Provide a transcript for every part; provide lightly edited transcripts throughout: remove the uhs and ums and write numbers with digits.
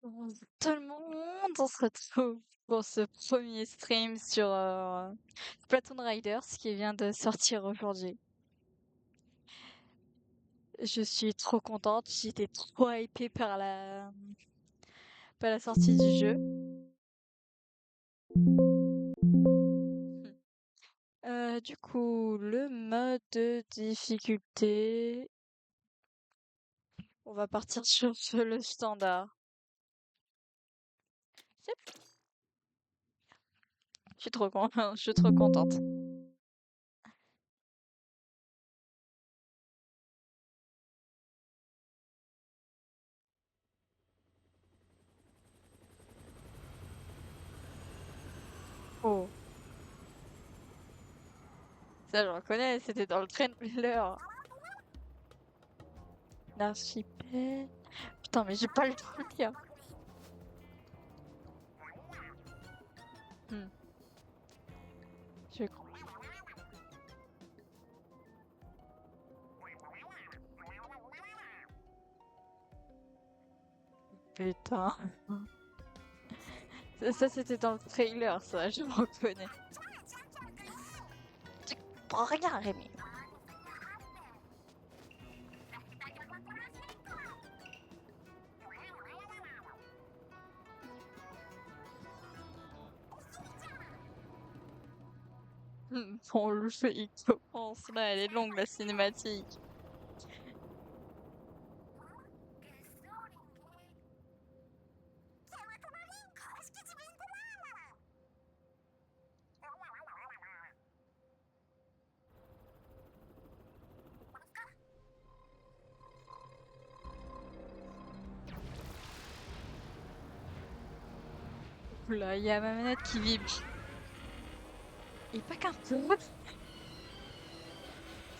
Bonjour tout le monde, on se retrouve pour ce premier stream sur Splatoon Riders qui vient de sortir aujourd'hui. Je suis trop contente, j'étais trop hypée par la sortie du jeu. Du coup, le mode de difficulté, on va partir sur le standard. Yep. Je suis trop contente, je suis trop contente. Oh, ça je reconnais, c'était dans le trailer. L'archipel. Putain, mais j'ai pas le temps de lire. Hmm, je crois. Putain. Ça, c'était dans le trailer, ça, je me reconnais. Tu comprends rien, Rémi. Bon, le jeu, il commence là, elle est longue, la cinématique. Oula, il y a ma manette qui vibre. Et pas qu'un peu.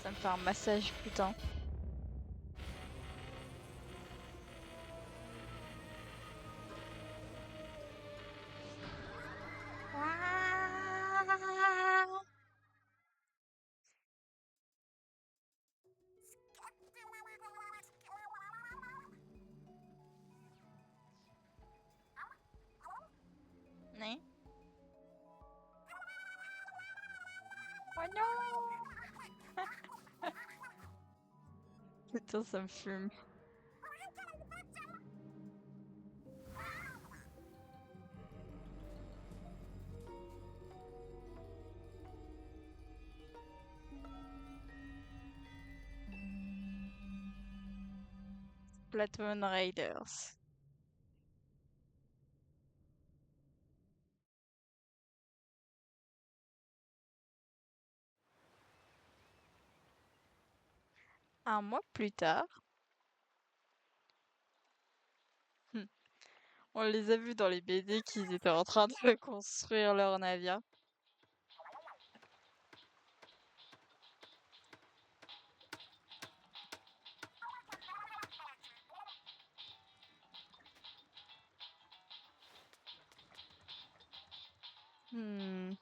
Ça me fait un massage, putain. Né? Oh non! Putain, ça me fume. Splatoon Raiders. Un mois plus tard, on les a vus dans les BD qu'ils étaient en train de construire leur navire. Hmm.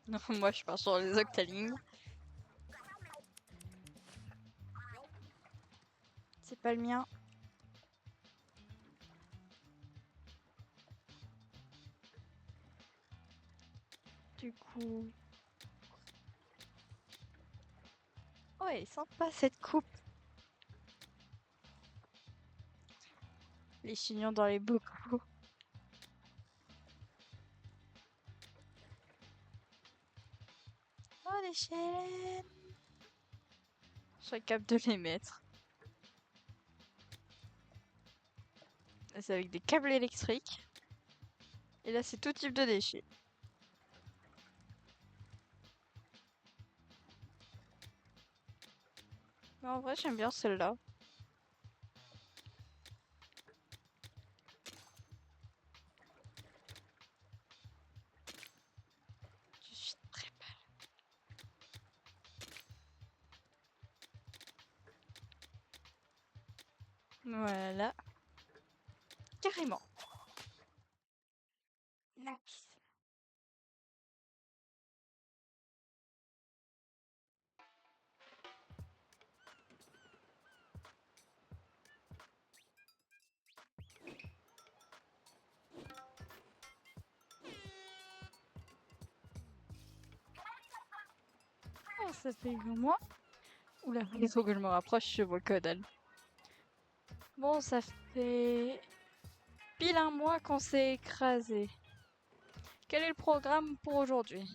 Non, moi je pars sur les octalignes. C'est pas le mien. Du coup. Ouais, sympa cette coupe. Les chignons dans les bocaux. Oh, des chaînes. Je serais capable de les mettre. Là, c'est avec des câbles électriques. Et là, c'est tout type de déchets. Mais en vrai, j'aime bien celle-là. Je suis très pâle. Voilà. Carrément. Nice. Ça fait un mois. Oula, il faut que je me rapproche, je vois que dalle. Bon, ça fait pile un mois qu'on s'est écrasé. Quel est le programme pour aujourd'hui?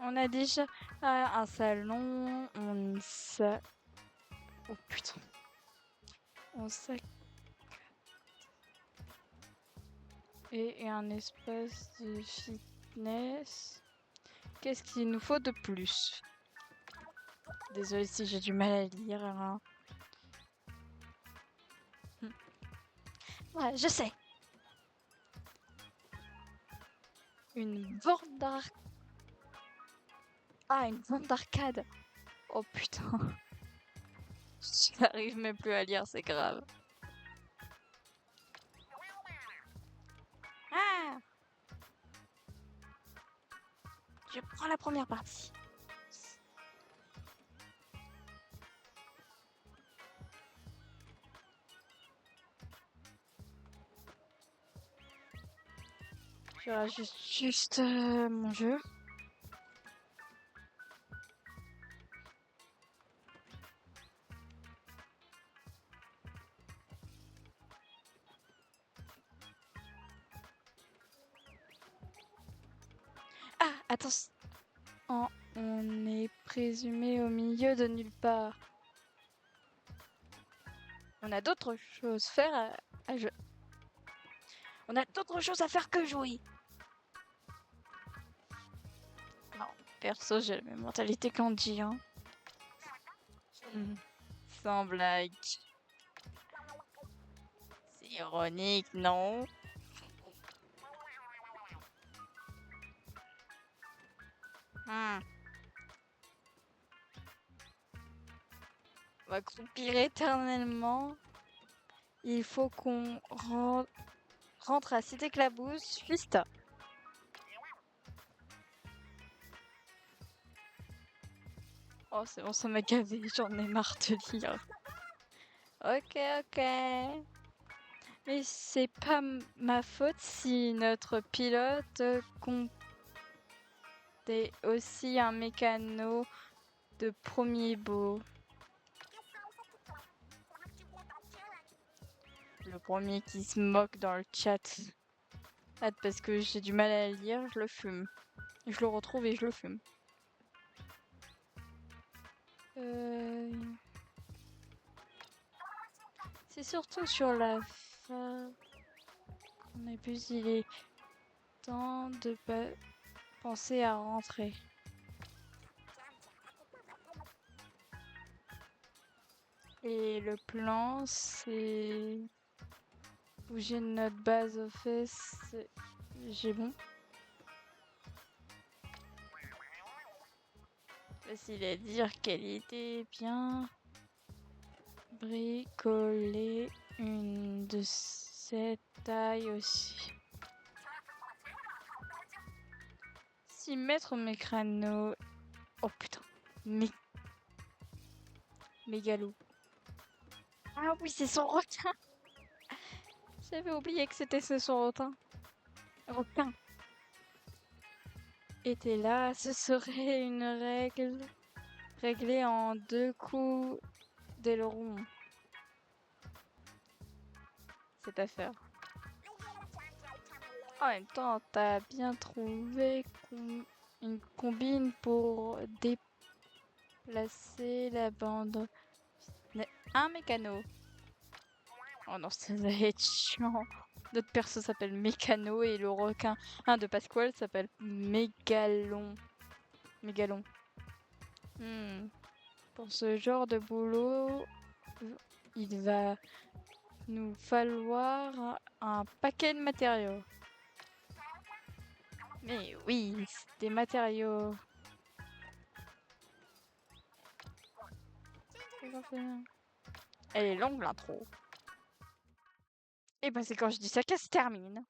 On a déjà un salon, Oh putain. On sac et un espace de fitness. Qu'est-ce qu'il nous faut de plus? Désolée si j'ai du mal à lire, hein. Ouais, je sais. Une borne d'arcade. Ah, une borne d'arcade. Oh putain. J'arrive même plus à lire, c'est grave. Ah! Je prends la première partie. Je rajoute juste mon jeu. Ah, attends. On est présumé au milieu de nulle part. On a d'autres choses à faire On a d'autres choses à faire que jouer. Non, perso, j'ai la même mentalité qu'Andy, hein. Sans blague. C'est ironique, non? On va croupir éternellement. Il faut qu'on rentre à Cité Clabousse, Fista. Oh, c'est bon, ça m'a gavé, j'en ai marre de lire. Ok. Mais c'est pas ma faute si notre pilote comptait aussi un mécano de premier beau. Le premier qui se moque dans le chat. Parce que j'ai du mal à lire, je le fume. Je le retrouve et je le fume. C'est surtout sur la fin qu'on a vu, il est temps de penser à rentrer. Et le plan, c'est bouger notre base aux fesses. J'ai bon. Facile à dire qu'elle était bien bricolée. Une de cette taille aussi. 6 mètres mécano. Oh putain. Mégalo. Ah oui, c'est son requin. J'avais oublié que c'était son requin. Était là, ce serait une règle réglée en 2 coups d'aileron. Cette affaire. En même temps, t'as bien trouvé une combine pour déplacer la bande. Un mécano. Oh non, ça va être chiant. Notre perso s'appelle Mécano et le requin de Pasquale s'appelle Mégalon. Pour ce genre de boulot, il va nous falloir un paquet de matériaux. Mais oui, des matériaux. Elle est longue l'intro. Et ben c'est quand je dis ça qu'elle se termine.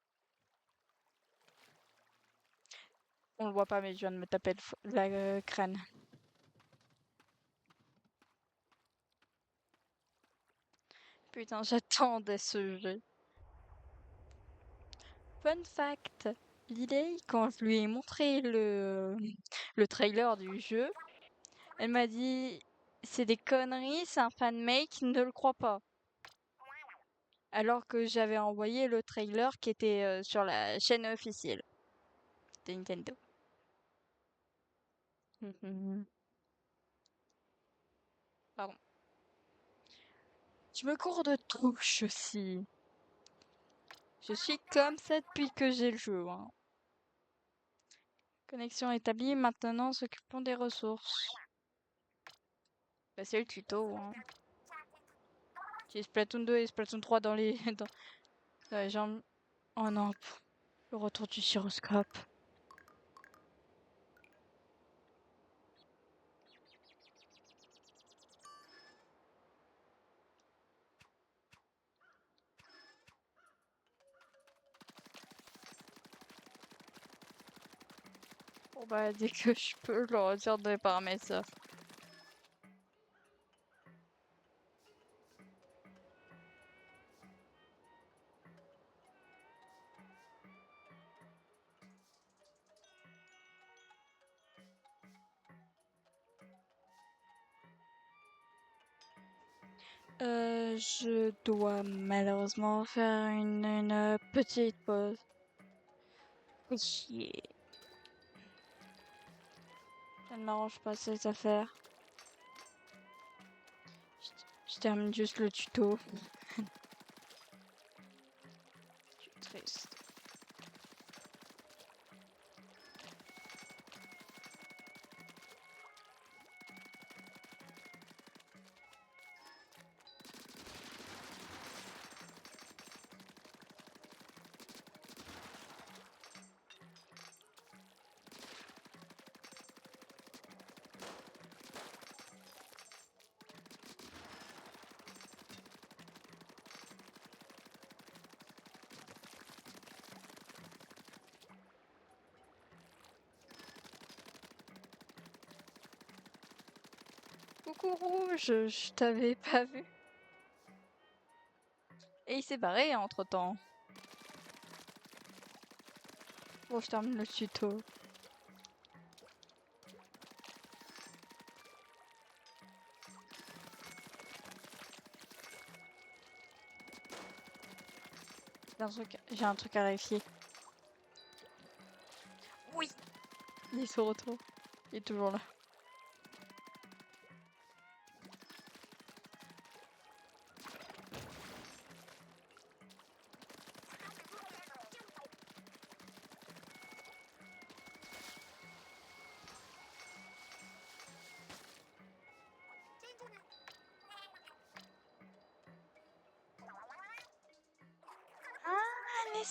On le voit pas mais je viens de me taper la crâne. Putain, j'attendais ce jeu. Fun fact, Lily, quand je lui ai montré le trailer du jeu, elle m'a dit c'est des conneries, c'est un fanmake, ne le crois pas. Alors que j'avais envoyé le trailer qui était sur la chaîne officielle de Nintendo. Pardon. Je me cours de touche aussi. Je suis comme ça depuis que j'ai le jeu. Hein. Connexion établie, maintenant s'occupons des ressources. Bah, c'est le tuto. Hein. J'ai Splatoon 2 et Splatoon 3 dans les, dans les jambes. Oh non, le retour du gyroscope. Bon bah dès que je peux, je le retire des paramètres ça. Je dois malheureusement faire une petite pause. Chier. Ça ne m'arrange pas cette affaire. Je termine juste le tuto. Je suis triste. Coucou Rouge, je t'avais pas vu. Et il s'est barré entre temps. Bon, je termine le tuto. J'ai un truc à vérifier. Oui, il est sur retour. Il est toujours là. Ah, les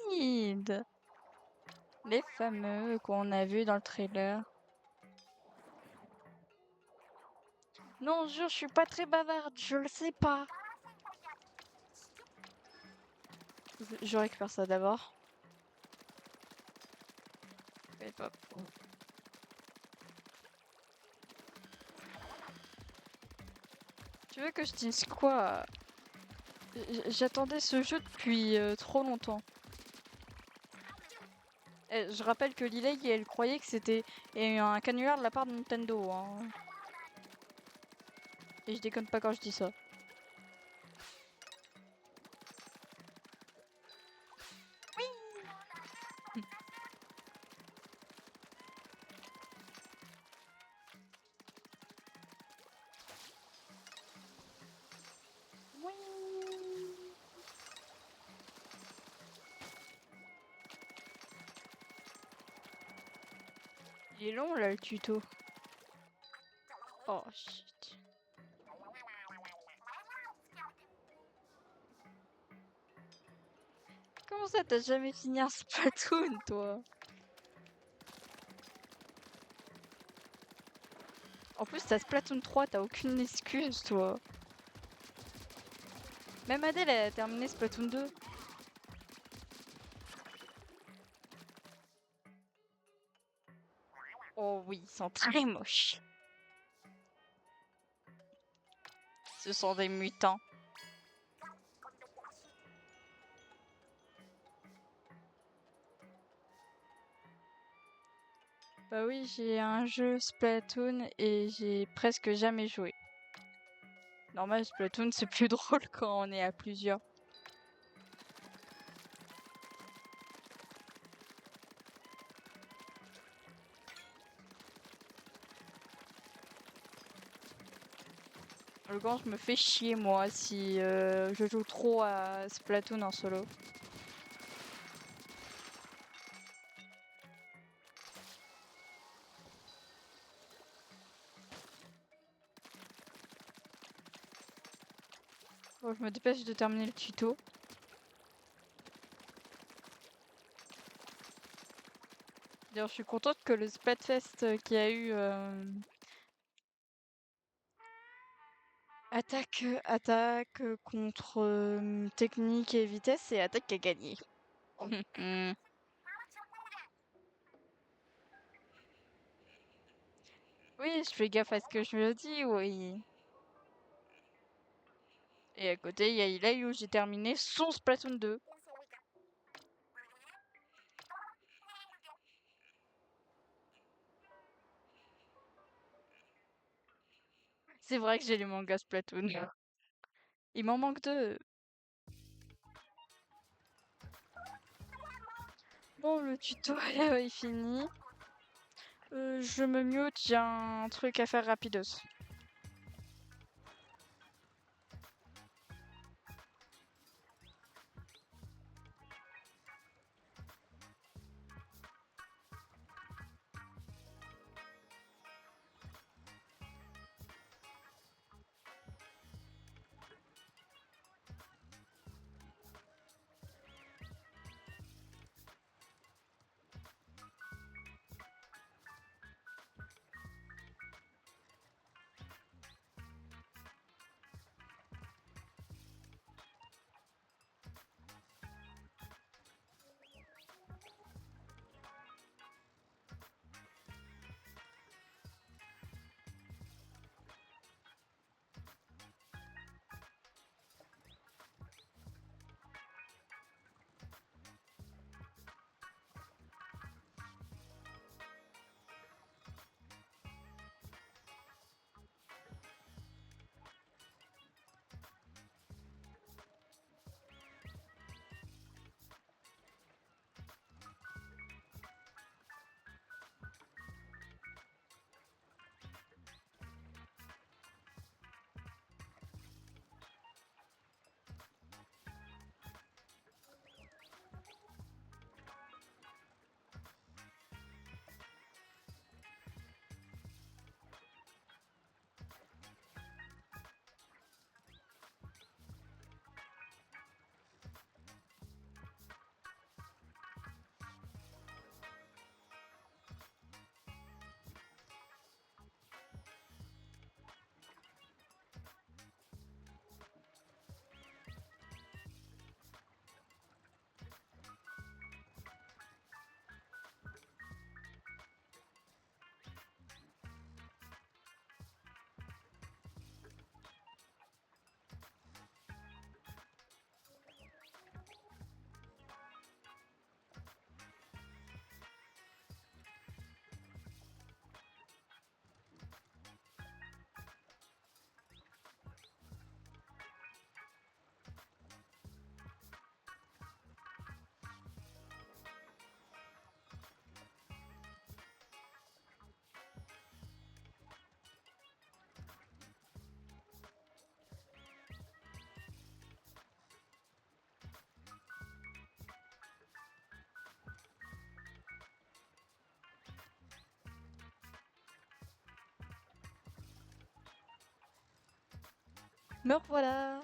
Psamoloïdes! Les fameux qu'on a vus dans le trailer. Non, jure, je suis pas très bavarde, je le sais pas. Je récupère ça d'abord. Tu veux que je dise quoi? J'attendais ce jeu depuis trop longtemps. Je rappelle que Lily, elle croyait que c'était un canular de la part de Nintendo. Hein. Et je déconne pas quand je dis ça. Oui. Oui. Il est long là le tuto. Oh shit. Comment ça t'as jamais fini un Splatoon toi? En plus t'as Splatoon 3, t'as aucune excuse toi. Même Adèle elle a terminé Splatoon 2. Oh oui, ils sont très moches. Ce sont des mutants. Oui, j'ai un jeu Splatoon et j'ai presque jamais joué. Normal, Splatoon, c'est plus drôle quand on est à plusieurs. Le grand, je me fais chier, moi, si je joue trop à Splatoon en solo. Bon, je me dépêche de terminer le tuto. D'ailleurs, je suis contente que le Splatfest qu'il y a eu attaque contre technique et vitesse, c'est attaque qui a gagné. Oui, je fais gaffe à ce que je me dis, oui. Et à côté, il y a Eli où j'ai terminé son Splatoon 2. C'est vrai que j'ai les mangas Splatoon. Il m'en manque 2. Bon, le tuto est fini. Je me mute, j'ai un truc à faire rapidos. Me revoilà.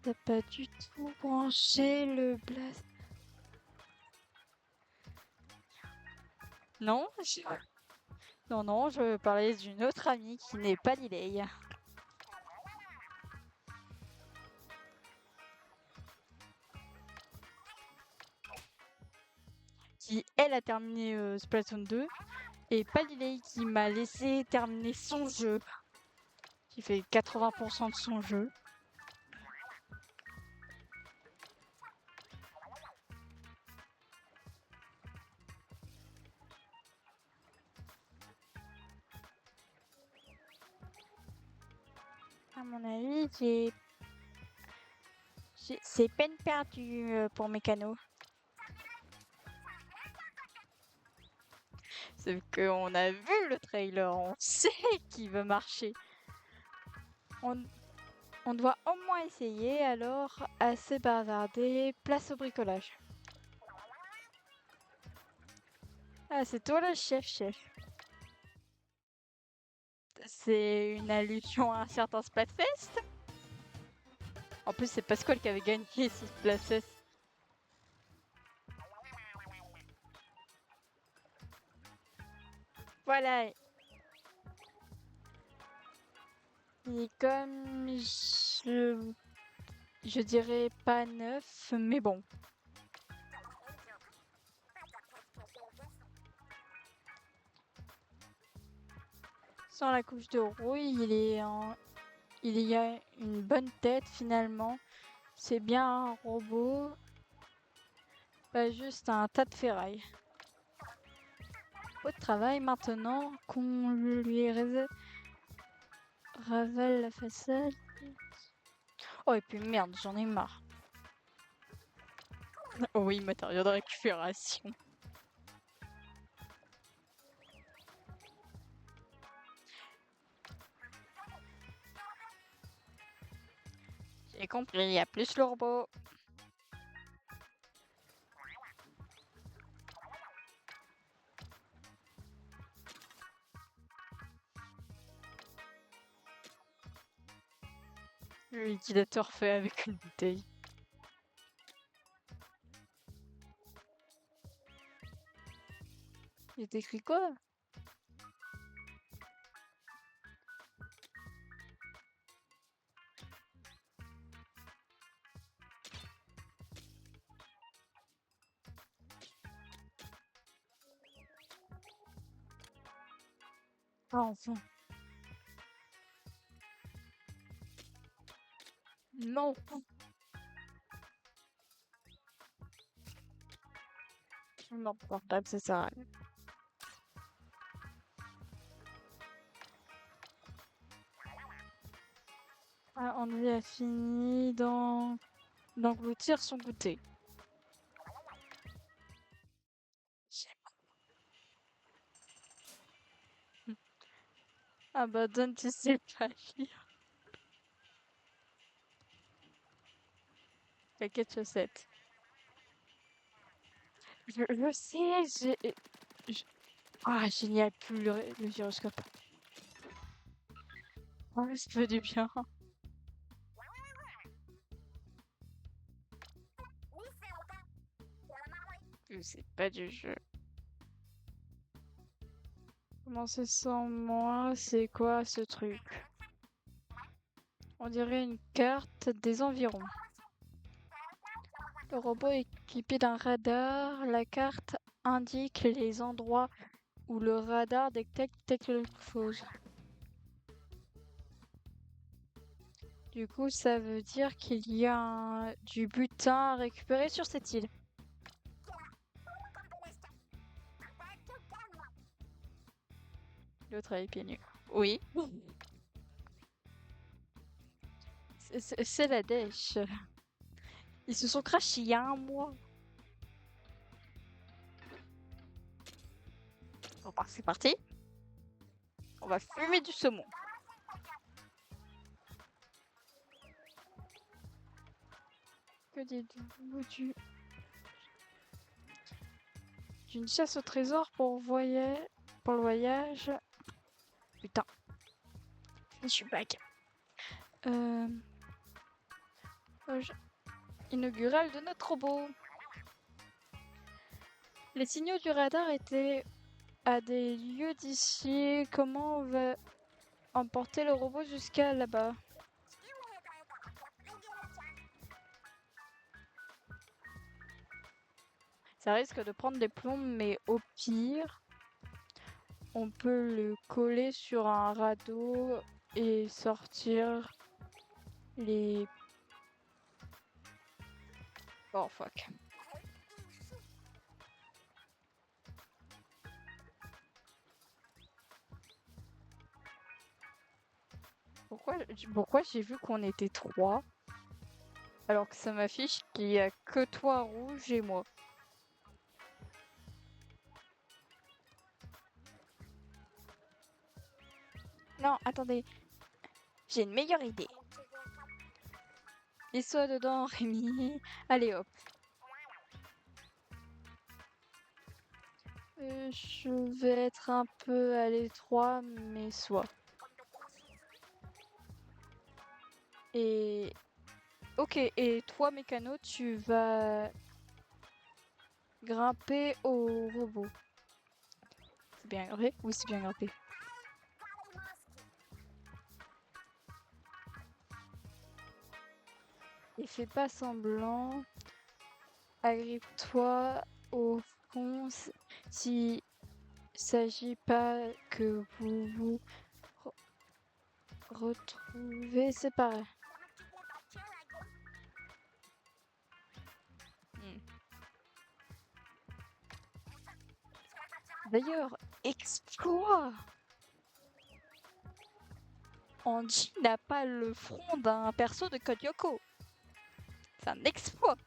T'as pas du tout branché le blast. Non, non, je parlais d'une autre amie qui n'est pas Lilei. Qui, elle, a terminé Splatoon 2. Et pas Lilei qui m'a laissé terminer son jeu. Qui fait 80% de son jeu. À mon avis, c'est peine perdue pour Mécano. C'est qu'on a vu le trailer, on sait qu'il veut marcher. On doit au moins essayer, alors assez bavardé, place au bricolage. Ah, c'est toi le chef. C'est une allusion à un certain Splatfest. En plus, c'est Pasquale qui avait gagné ce Splatfest. Voilà. Et comme je dirais pas neuf, mais bon. Sans la couche de rouille, il y a une bonne tête finalement. C'est bien un robot, pas juste un tas de ferraille. Au travail maintenant qu'on lui ravale la façade. Oh et puis merde, j'en ai marre. Oh oui, matériaux de récupération. J'ai compris, il y a plus le robot. Le liquidateur fait avec une bouteille. Il est écrit quoi? Ah enfin. Non. Non, portable, c'est ça. Ah, on a fini d'engloutir son goûter. Ah bah donne, tu sais pas lire. Paquet de chaussettes. Je sais, Ah, génial, plus le gyroscope. Oh, ça fait du bien. C'est pas du jeu. Commencer sans moi, c'est quoi ce truc? On dirait une carte des environs. Le robot est équipé d'un radar. La carte indique les endroits où le radar détecte quelque chose. Du coup, ça veut dire qu'il y a du butin à récupérer sur cette île. L'autre a les pieds nus. Oui. C'est la dèche. Ils se sont crachés il y a un mois. Bon, bah, c'est parti. On va fumer du saumon. Que dites-vous d'une chasse au trésor pour le voyage? Putain. Je suis back. Inaugural de notre robot. Les signaux du radar étaient à des lieux d'ici. Comment on va emporter le robot jusqu'à là-bas? Ça risque de prendre des plombes, mais au pire, on peut le coller sur un radeau et sortir les... Oh fuck. Pourquoi j'ai vu qu'on était 3 alors que ça m'affiche qu'il y a que toi rouge et moi? Non, attendez, j'ai une meilleure idée. Mets-toi dedans, Rémi. Allez hop. Je vais être un peu à l'étroit, mais soit. Et... Ok, et toi, Mécano, tu vas grimper au robot. C'est bien grimpé? Oui, c'est bien grimpé. Et fais pas semblant. Agrippe-toi au fond s'il s'agit pas que vous vous retrouvez séparés. Hmm. D'ailleurs, exploit! Angie n'a pas le front d'un perso de Code Lyoko. C'est un exploit!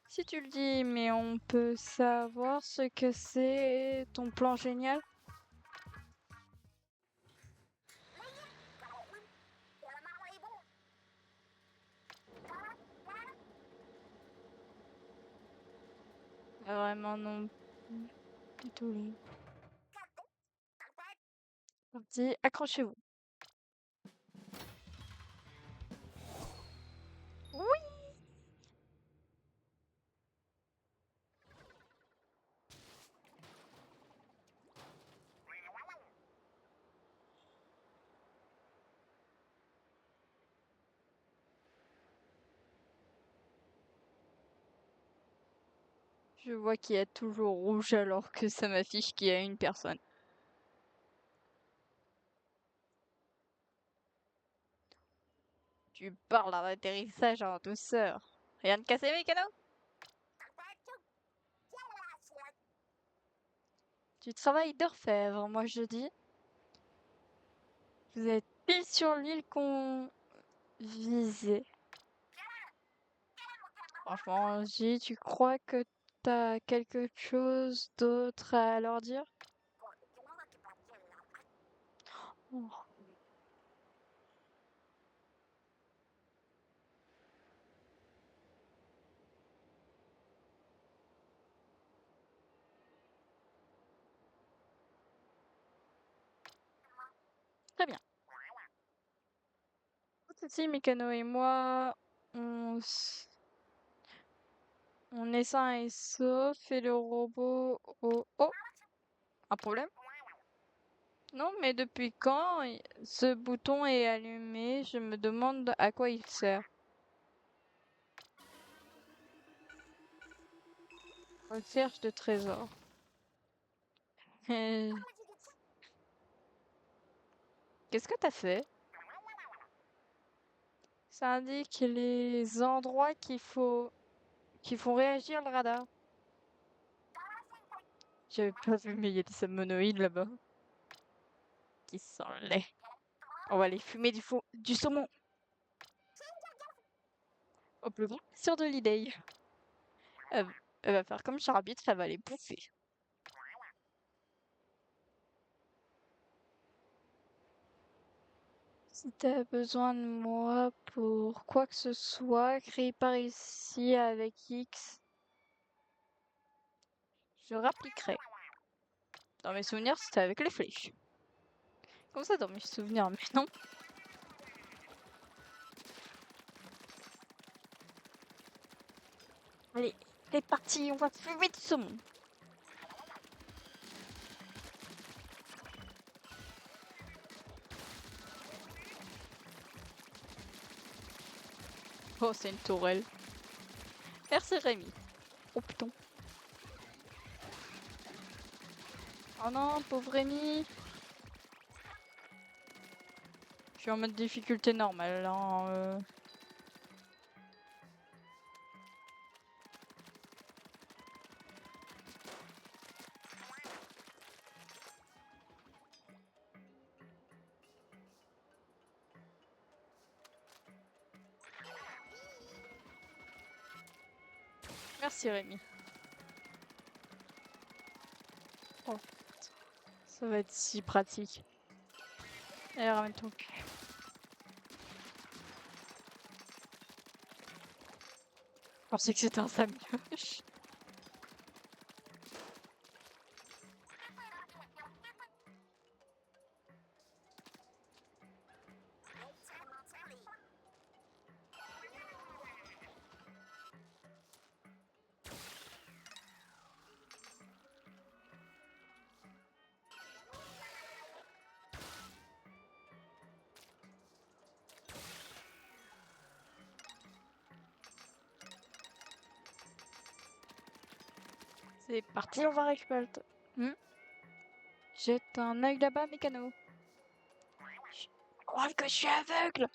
Si tu le dis, mais on peut savoir ce que c'est ton plan génial? Pas vraiment non du tout. Parti, accrochez-vous. Oui! Je vois qu'il y a toujours rouge alors que ça m'affiche qu'il y a une personne. Tu parles d'un atterrissage en douceur. Rien de cassé, Mécano? Tu travailles d'orfèvre, moi je dis. Vous êtes pile sur l'île qu'on visait. Franchement, J, tu crois que t'as quelque chose d'autre à leur dire? Oh, très bien. Pas de soucis, Mécano et moi, on, on est sain et sauf et le robot... Oh, oh, un problème? Non, mais depuis quand ce bouton est allumé? Je me demande à quoi il sert. Recherche de trésors. Euh, Qu'est-ce que t'as fait? Ça indique les endroits qui font réagir le radar. J'avais pas vu, mais il y a des monoïdes là-bas qui sont laids. On va les fumer du saumon. Au plus grand sur de l'idée. Elle va faire comme Charbit, elle va les bouffer. Si t'as besoin de moi pour quoi que ce soit, créé par ici avec X, je rappliquerai. Dans mes souvenirs, c'était avec les flèches. Comme ça, dans mes souvenirs, mais non. Allez, c'est parti, on va fumer du saumon. Oh, c'est une tourelle. Merci Rémi. Oh putain. Oh non, pauvre Rémi. Je suis en mode difficulté normale. Hein, Merci Rémi. Oh, ça va être si pratique. Allez, ramène ton cul. Je pensais que c'était un samioche. C'est parti, on va récupérer le Jette un œil là-bas, mécano. Je crois que je suis aveugle.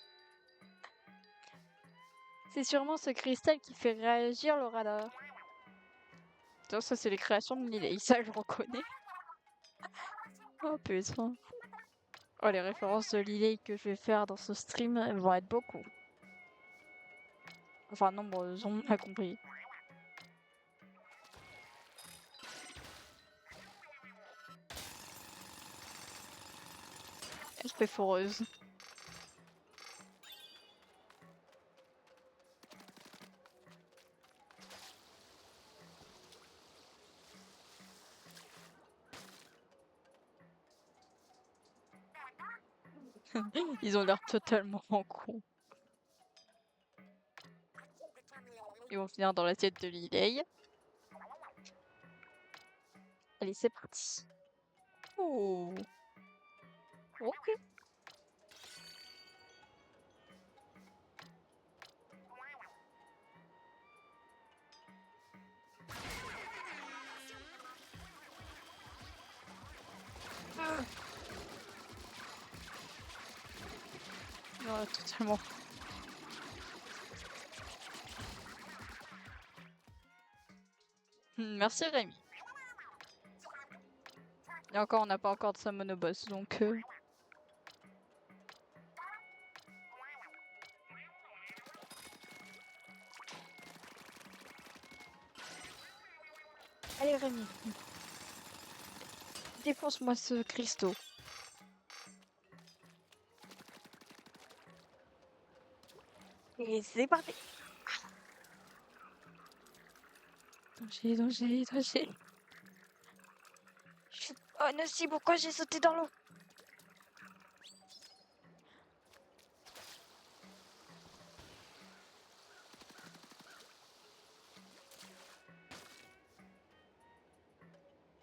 C'est sûrement ce cristal qui fait réagir le radar. Attends, ça c'est les créations de Lily, ça je reconnais. Oh putain. Oh, les références de Lily que je vais faire dans ce stream, elles vont être beaucoup. Enfin, nombreuses, on a compris. Elle fait foreuse. Ils ont l'air totalement cons. Ils vont finir dans l'assiette de Lily. Allez, c'est parti. Oh. Ok. Non, totalement. Merci Rémi. Et encore, on n'a pas encore de sa monoboss, donc... Allez Rémi. Défonce-moi ce cristaux. Et c'est parti. Danger, danger, danger. Oh non, si, pourquoi j'ai sauté dans l'eau?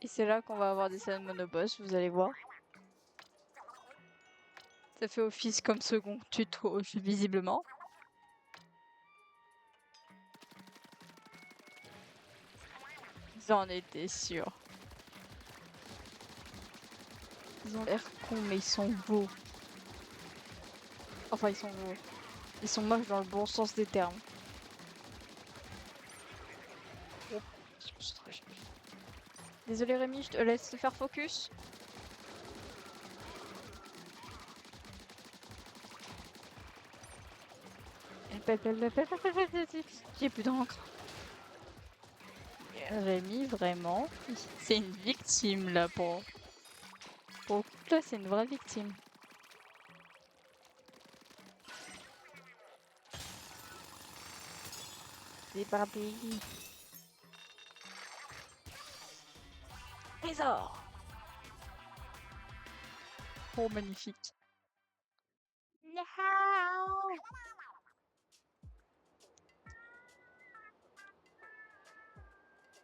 Et c'est là qu'on va avoir des scènes monoboss, vous allez voir. Ça fait office comme second tuto, visiblement. J'en étais sûre. Ils ont l'air cons, mais ils sont beaux. Enfin, ils sont beaux. Ils sont moches dans le bon sens des termes. Oh. Désolé Rémi, je te laisse faire focus. J'ai plus d'encre. Rémi, vraiment, c'est une victime là pour le coup, là, c'est une vraie victime. C'est parti. Trésor. Oh, magnifique.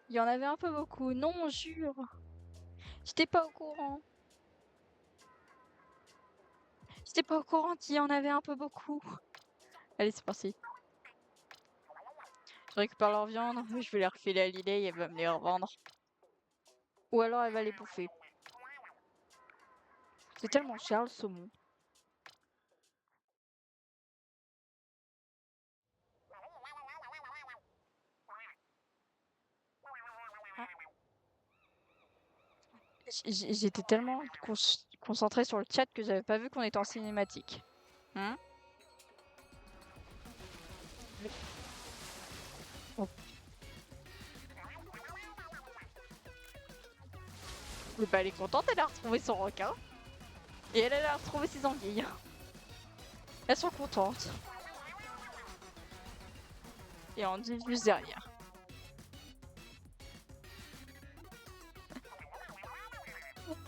Il y en avait un peu beaucoup. Non, jure. J'étais pas au courant. J'étais pas au courant qu'il y en avait un peu beaucoup. Allez, c'est parti. Je récupère leur viande. Je vais les refiler à Lily et elle va me les revendre. Ou alors elle va les bouffer. C'est tellement cher le saumon. Ah. J'étais tellement concentrée sur le chat que j'avais pas vu qu'on était en cinématique. Hein? Oh. Mais bah, elle est contente, elle a retrouvé son requin. Et elle a retrouvé ses anguilles. Elles sont contentes. Et on dit juste derrière.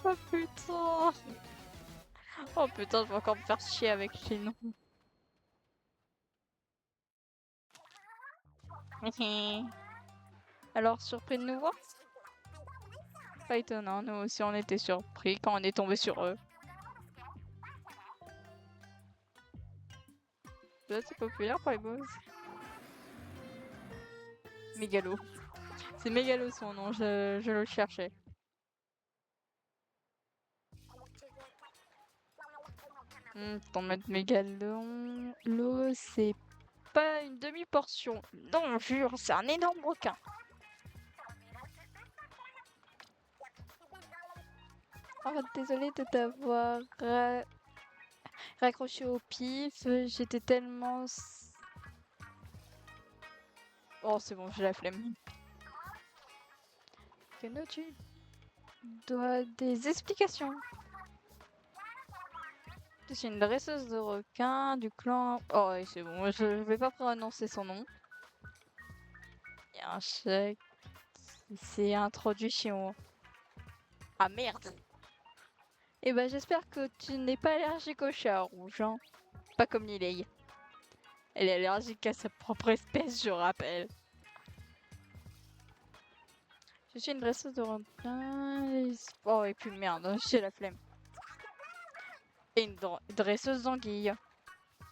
Oh putain. Oh putain, je vais encore me faire chier avec les noms. Alors, surpris de nous voir? Pas étonnant, nous aussi on était surpris quand on est tombé sur eux. C'est populaire pour les boss. Mégalo. C'est Mégalo son nom, je le cherchais. T'en mettre Mégalon. L'eau, c'est pas une demi-portion. Non, jure, c'est un énorme requin. Oh, désolée de t'avoir raccroché au pif. J'étais tellement... Oh, c'est bon, j'ai la flemme. Keno, tu dois des explications. Je suis une dresseuse de requins du clan... Oh, ouais, c'est bon, je vais pas prononcer son nom. Il y a un chèque qui s'est introduit chez moi. Ah merde! Eh ben, j'espère que tu n'es pas allergique au chat rouge, hein. Pas comme Lilei. Elle est allergique à sa propre espèce, je rappelle. Je suis une dresseuse de requins... Oh, et puis merde, j'ai la flemme. Et une dresseuse d'anguilles.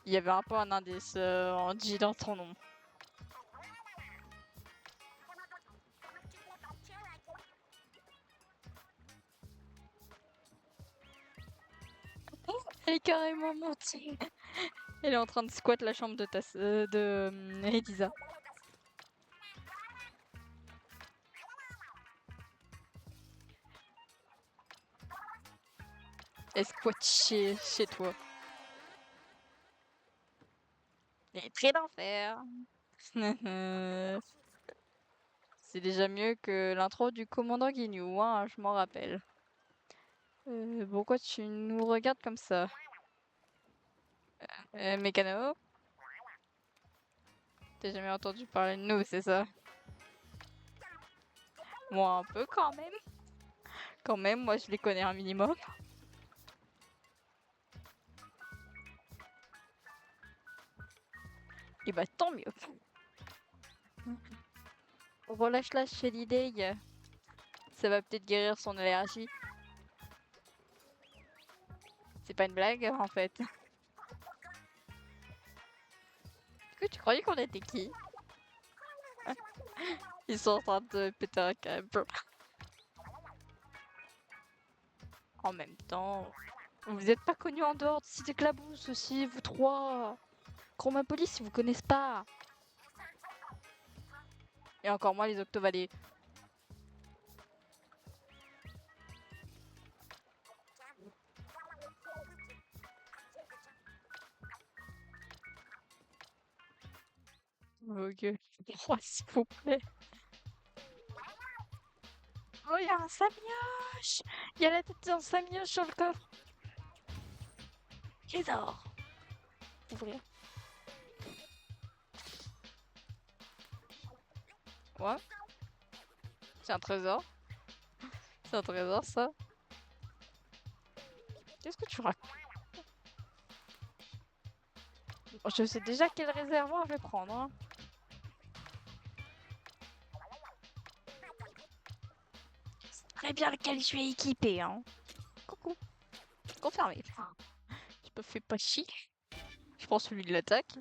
Il y avait un peu un indice en J dans ton nom. Elle est carrément montée. Elle est en train de squat la chambre de Elisa. Elle squatte chez toi. Elle est très d'enfer. C'est déjà mieux que l'intro du commandant Guignou, hein, je m'en rappelle. Pourquoi tu nous regardes comme ça? Mécano? T'as jamais entendu parler de nous, c'est ça? Moi un peu quand même. Quand même, moi je les connais un minimum. Et bah tant mieux. Relâche-la chez l'idée. Ça va peut-être guérir son allergie. C'est pas une blague en fait. Est-ce que tu croyais qu'on était qui? Ils sont en train de péter un câble. En même temps, vous êtes pas connus en dehors de Cité Clabousse aussi, vous trois. Chroma Police, ils vous connaissent pas. Et encore moins les Octovalés. Ok. Oh, s'il vous plaît. Oh, il y a un samioche. Il y a la tête d'un samioche sur le coffre. Trésor. Ouvrir. Ouais. C'est un trésor. C'est un trésor, ça. Qu'est-ce que tu racontes? Je sais déjà quel réservoir je vais prendre. Hein. Très bien lequel je suis équipé. Hein. Coucou. Confirmé. Je me fais pas chier. Je prends celui de l'attaque.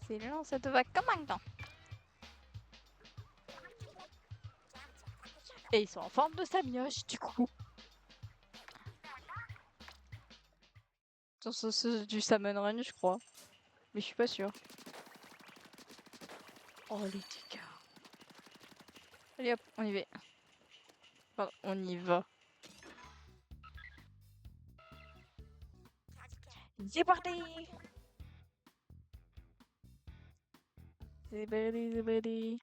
C'est long, ça te va comme un gant. Et ils sont en forme de samioche, du coup. C'est du Salmon Run, je crois. Mais je suis pas sûre. Oh, les dégâts. Allez hop, on y va. Enfin, on y va. C'est parti! Zibidi, zibidi.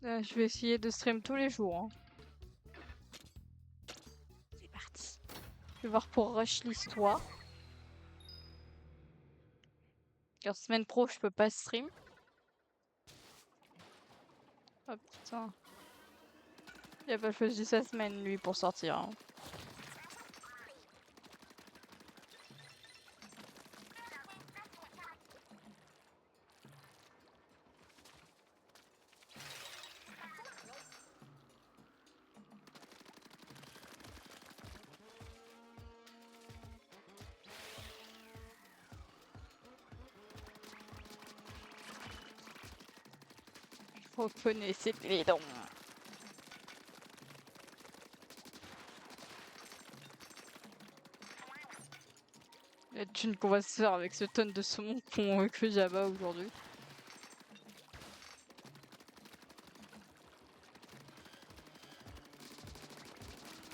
Je vais essayer de stream tous les jours. Hein. C'est parti. Je vais voir pour Rush l'histoire. Car semaine pro, je peux pas stream. Oh putain. Il a pas choisi sa semaine, lui, pour sortir. Hein. Vous connaissez les dons. La thune qu'on va se faire avec ce tonne de saumon qu'on que Java aujourd'hui.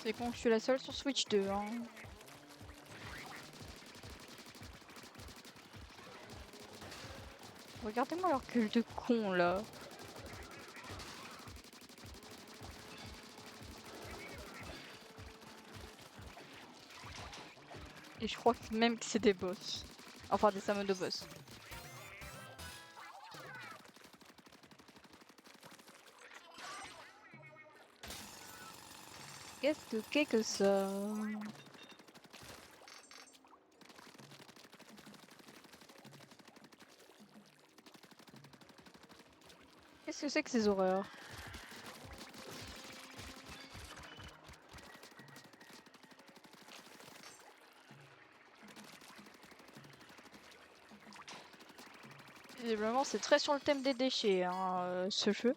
C'est con, je suis la seule sur Switch 2. Hein. Regardez-moi leur gueule de con là. Et je crois même que c'est des boss. Enfin des summons de boss. Qu'est-ce que ça? Qu'est-ce que c'est que ces horreurs? Visiblement, c'est très sur le thème des déchets, hein, ce jeu.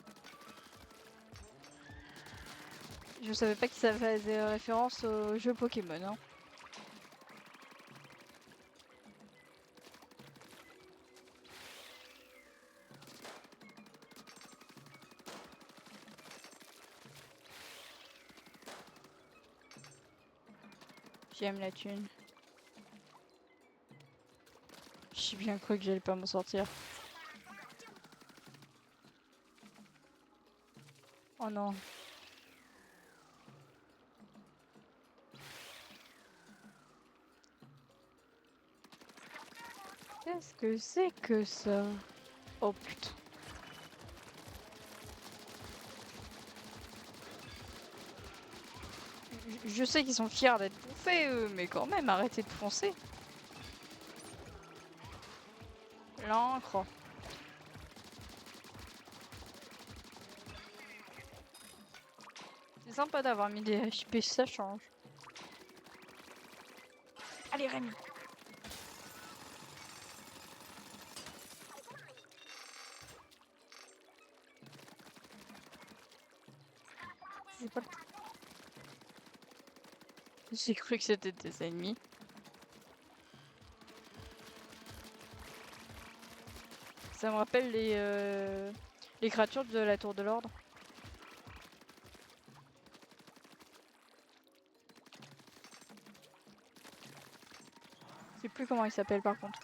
Je savais pas que ça faisait référence au jeu Pokémon. Hein. J'aime la thune. J'ai bien cru que j'allais pas m'en sortir. Oh non. Qu'est-ce que c'est que ça? Oh putain. Je sais qu'ils sont fiers d'être bouffés eux, mais quand même, arrêtez de foncer. L'encre. C'est sympa d'avoir mis des HP, ça change. Allez Rémi. C'est pas le... J'ai cru que c'était des ennemis. Ça me rappelle les créatures de la Tour de l'Ordre. Je sais plus comment il s'appelle par contre.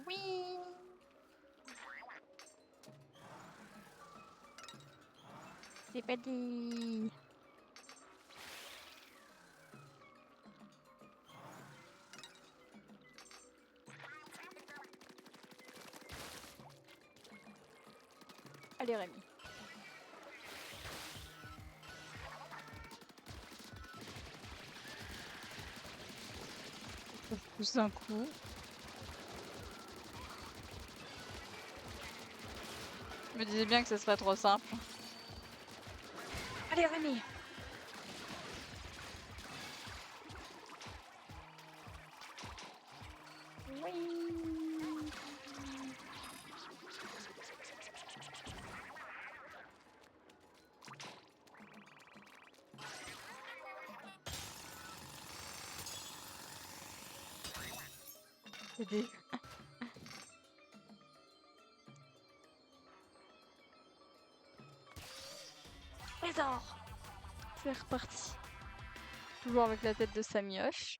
Oui. C'est pas dit. Allez Rémi. Je pousse d'un coup. Je me disais bien que ce serait trop simple. Allez Rémi. Oui. trésor. C'est reparti. Toujours avec la tête de Samioche.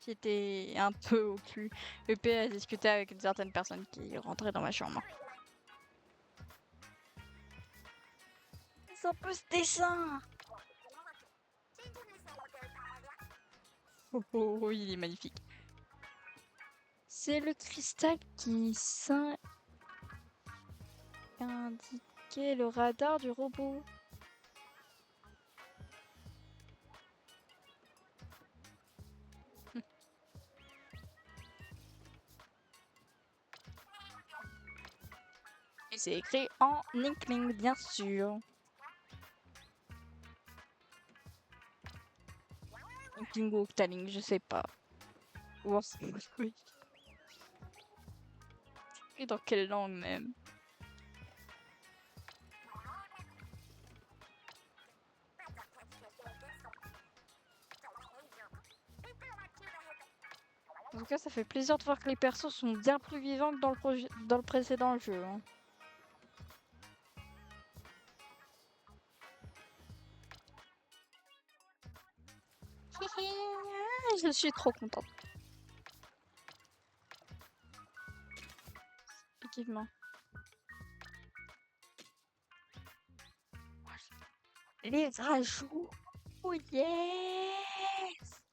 J'étais un peu occupée à discuter avec une certaine personne qui rentrait dans ma chambre. C'est un peu ce dessin. Oh, oh, oh, il est magnifique. C'est le cristal qui indiquait le radar du robot. Et c'est écrit en Inkling, bien sûr. Inkling ou Octaling, je sais pas. Ou oui. Et dans quelle langue même? En tout cas, ça fait plaisir de voir que les persos sont bien plus vivants que dans le précédent jeu. Hein. Je suis trop contente. Effectivement. Les rajouts. Oh yes!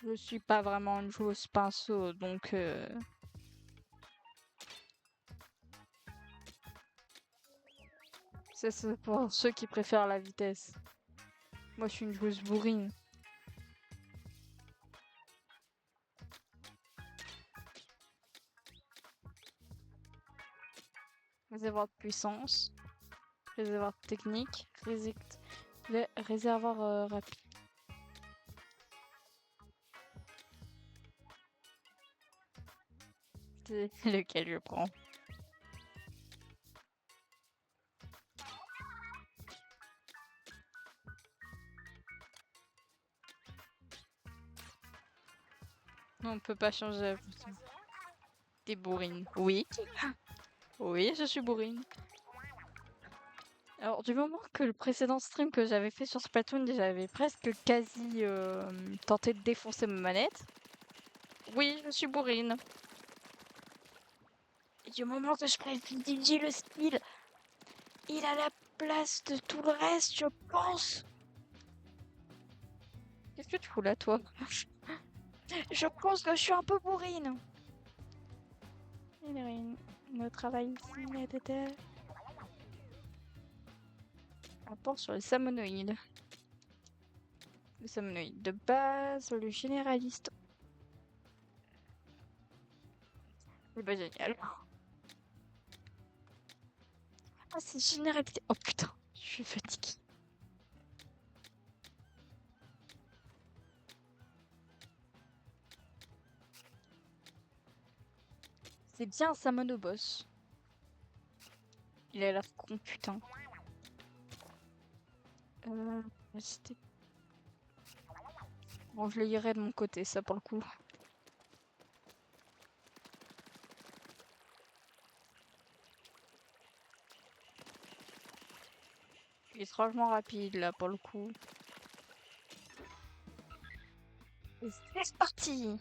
Je suis pas vraiment une joueuse pinceau, donc c'est pour ceux qui préfèrent la vitesse. Moi, je suis une joueuse bourrine. Réservoir de puissance, réservoir de technique, réservoir rapide. C'est lequel je prends? On peut pas changer la puissance. T'es bourrine. Oui. Oui, je suis bourrine. Alors, du moment que le précédent stream que j'avais fait sur Splatoon, j'avais presque quasi tenté de défoncer ma manette. Oui, je suis bourrine. Et du moment que je privilégie le skill, il a la place de tout le reste, je pense. Qu'est-ce que tu fous là, toi? Je pense que je suis un peu bourrine. Le travail ici était... Rapport sur les samonoïdes. Le samonoïde de base, le généraliste. C'est pas génial. Ah, c'est généralité. Oh putain, je suis fatiguée. C'est bien un Samono boss. Il a l'air con, putain. C'était... Bon, je le lirai de mon côté, ça, pour le coup. Il est étrangement rapide, là, pour le coup. Et c'est parti!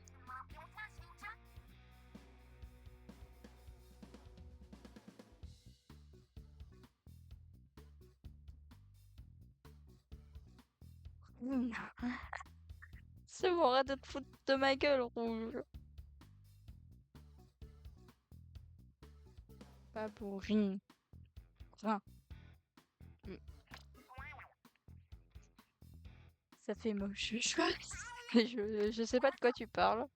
C'est bon, arrête de te foutre de ma gueule, rouge. Pas bourrine. Enfin, ça fait moche. Je sais pas de quoi tu parles.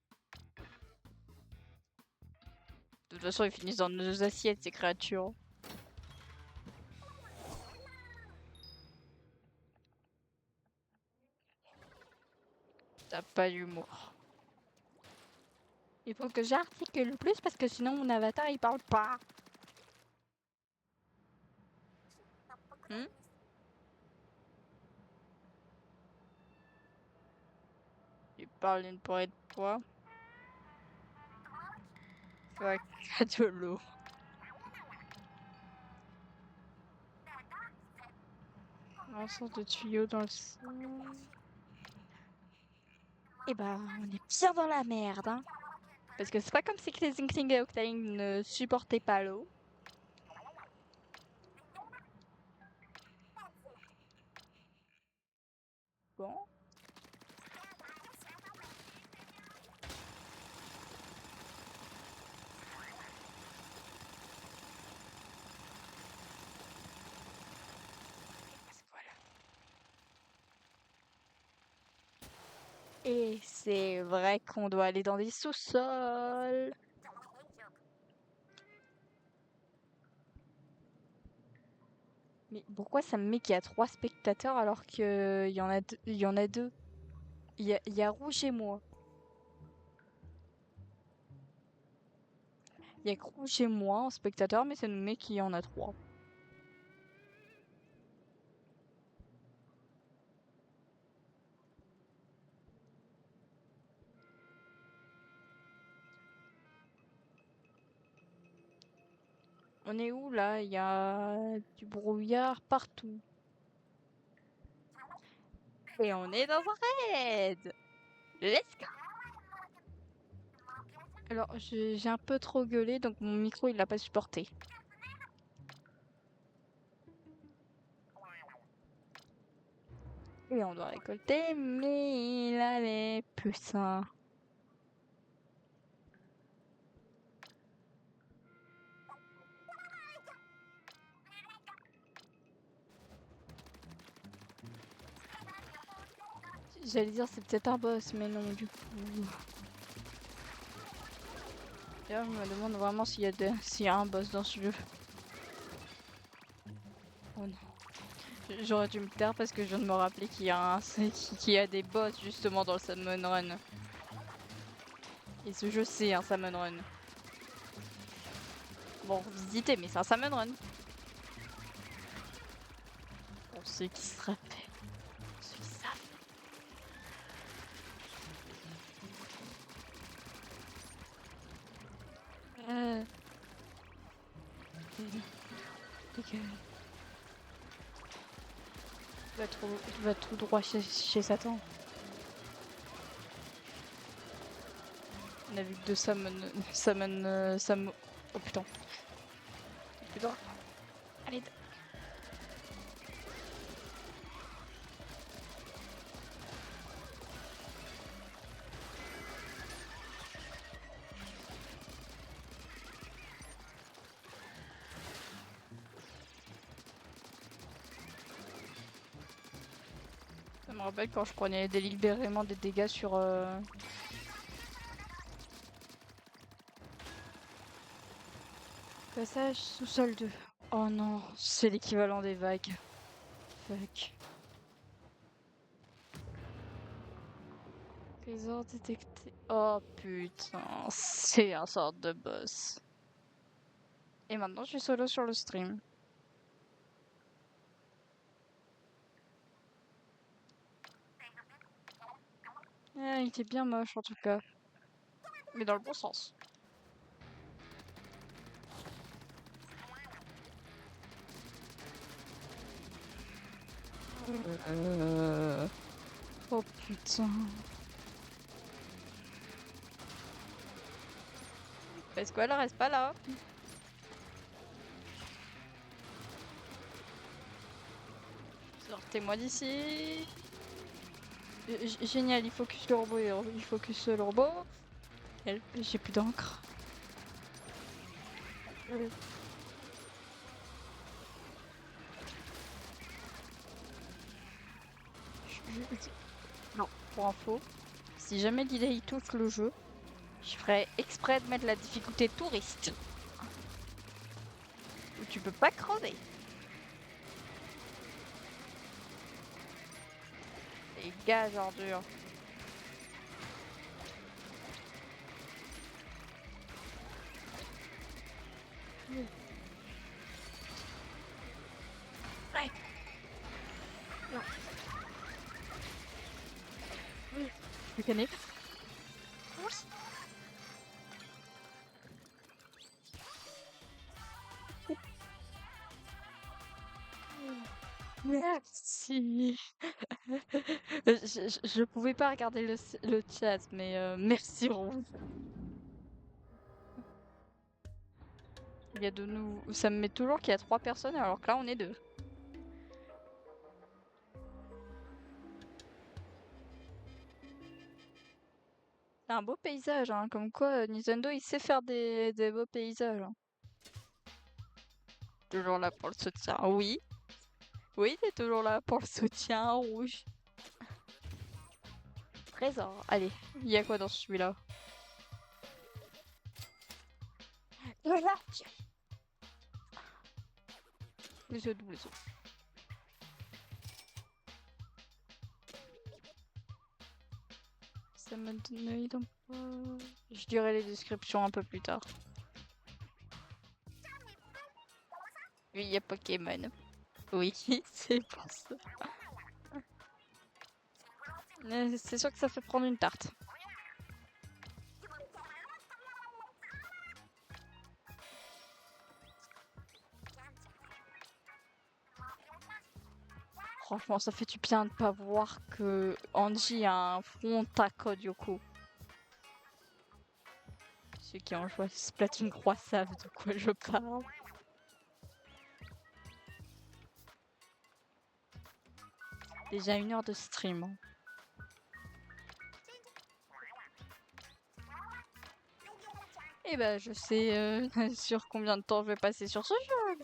De toute façon, ils finissent dans nos assiettes, ces créatures. T'as pas d'humour. Il faut que j'articule plus parce que sinon mon avatar il parle pas. Hmm? Il parle une porrée de toi. Ouais, de l'eau. L'ensemble de tuyaux dans le sol. Et bah, on est bien dans la merde, hein. Parce que c'est pas comme si que les Inklings et Octalings ne supportaient pas l'eau. Bon. Voilà. Et c'est vrai qu'on doit aller dans des sous-sols. Mais pourquoi ça me met qu'il y a 3 spectateurs alors qu'il y en a deux, il y en a deux? Il y a Rouge et moi. Il y a Rouge et moi en spectateur, mais ça nous met qu'il y en a 3. On est où là? Il y a du brouillard partout. Et on est dans un raid! Let's go! Alors, j'ai un peu trop gueulé, donc mon micro il l'a pas supporté. Et on doit récolter 1000, allez, plus un. J'allais dire c'est peut-être un boss, mais non, du coup. D'ailleurs, je me demande vraiment s'il y a un boss dans ce jeu. Oh non. J'aurais dû me taire parce que je viens de me rappeler qu'il y a qu'il y a des boss justement dans le Salmon Run. Et ce jeu c'est un Salmon Run. Bon, visitez, mais c'est un Salmon Run. Pour ceux qui se rappellent. Ceux qui savent. Tu vas tout droit chez Satan. On a vu que deux summon. Oh putain. Putain. Allez. Ça me rappelle quand je prenais délibérément des dégâts sur. Passage sous-sol 2. Oh non, c'est l'équivalent des vagues. Fuck. Trésor détecté. Oh putain, c'est un sorte de boss. Et maintenant je suis solo sur le stream. Il était bien moche en tout cas. Mais dans le bon sens. Oh putain. Parce qu'elle reste pas là. Sortez-moi d'ici. Génial, il focus le robot. Il focus le robot. J'ai plus d'encre. Non, pour info, si jamais l'idée il touche le jeu, je ferais exprès de mettre la difficulté touriste. Où tu peux pas crever. Les gars, ordures. Ouais. Non. Je connais. Merci. Je pouvais pas regarder le chat, mais merci Ron. Il y a de nous. Ça me met toujours qu'il y a 3 personnes alors que là on est 2. C'est un beau paysage, hein. Comme quoi Nintendo il sait faire des beaux paysages. Hein. Toujours là pour le soutien. Oui. Oui, il est toujours là pour le soutien rouge. Trésor. Allez, il y a quoi dans celui-là? Le lac. Les œufs doubles. Ça me donne donc pas. Je dirai les descriptions un peu plus tard. Oui, il y a Pokémon. Oui, c'est pour ça. C'est sûr que ça fait prendre une tarte. Franchement, ça fait du bien de pas voir que Angie a un front à Code Yoko. Ceux qui ont joué à Splatoon 3 savent de quoi je parle. Déjà 1 heure de stream. Hein. Et bah je sais sur combien de temps je vais passer sur ce jeu.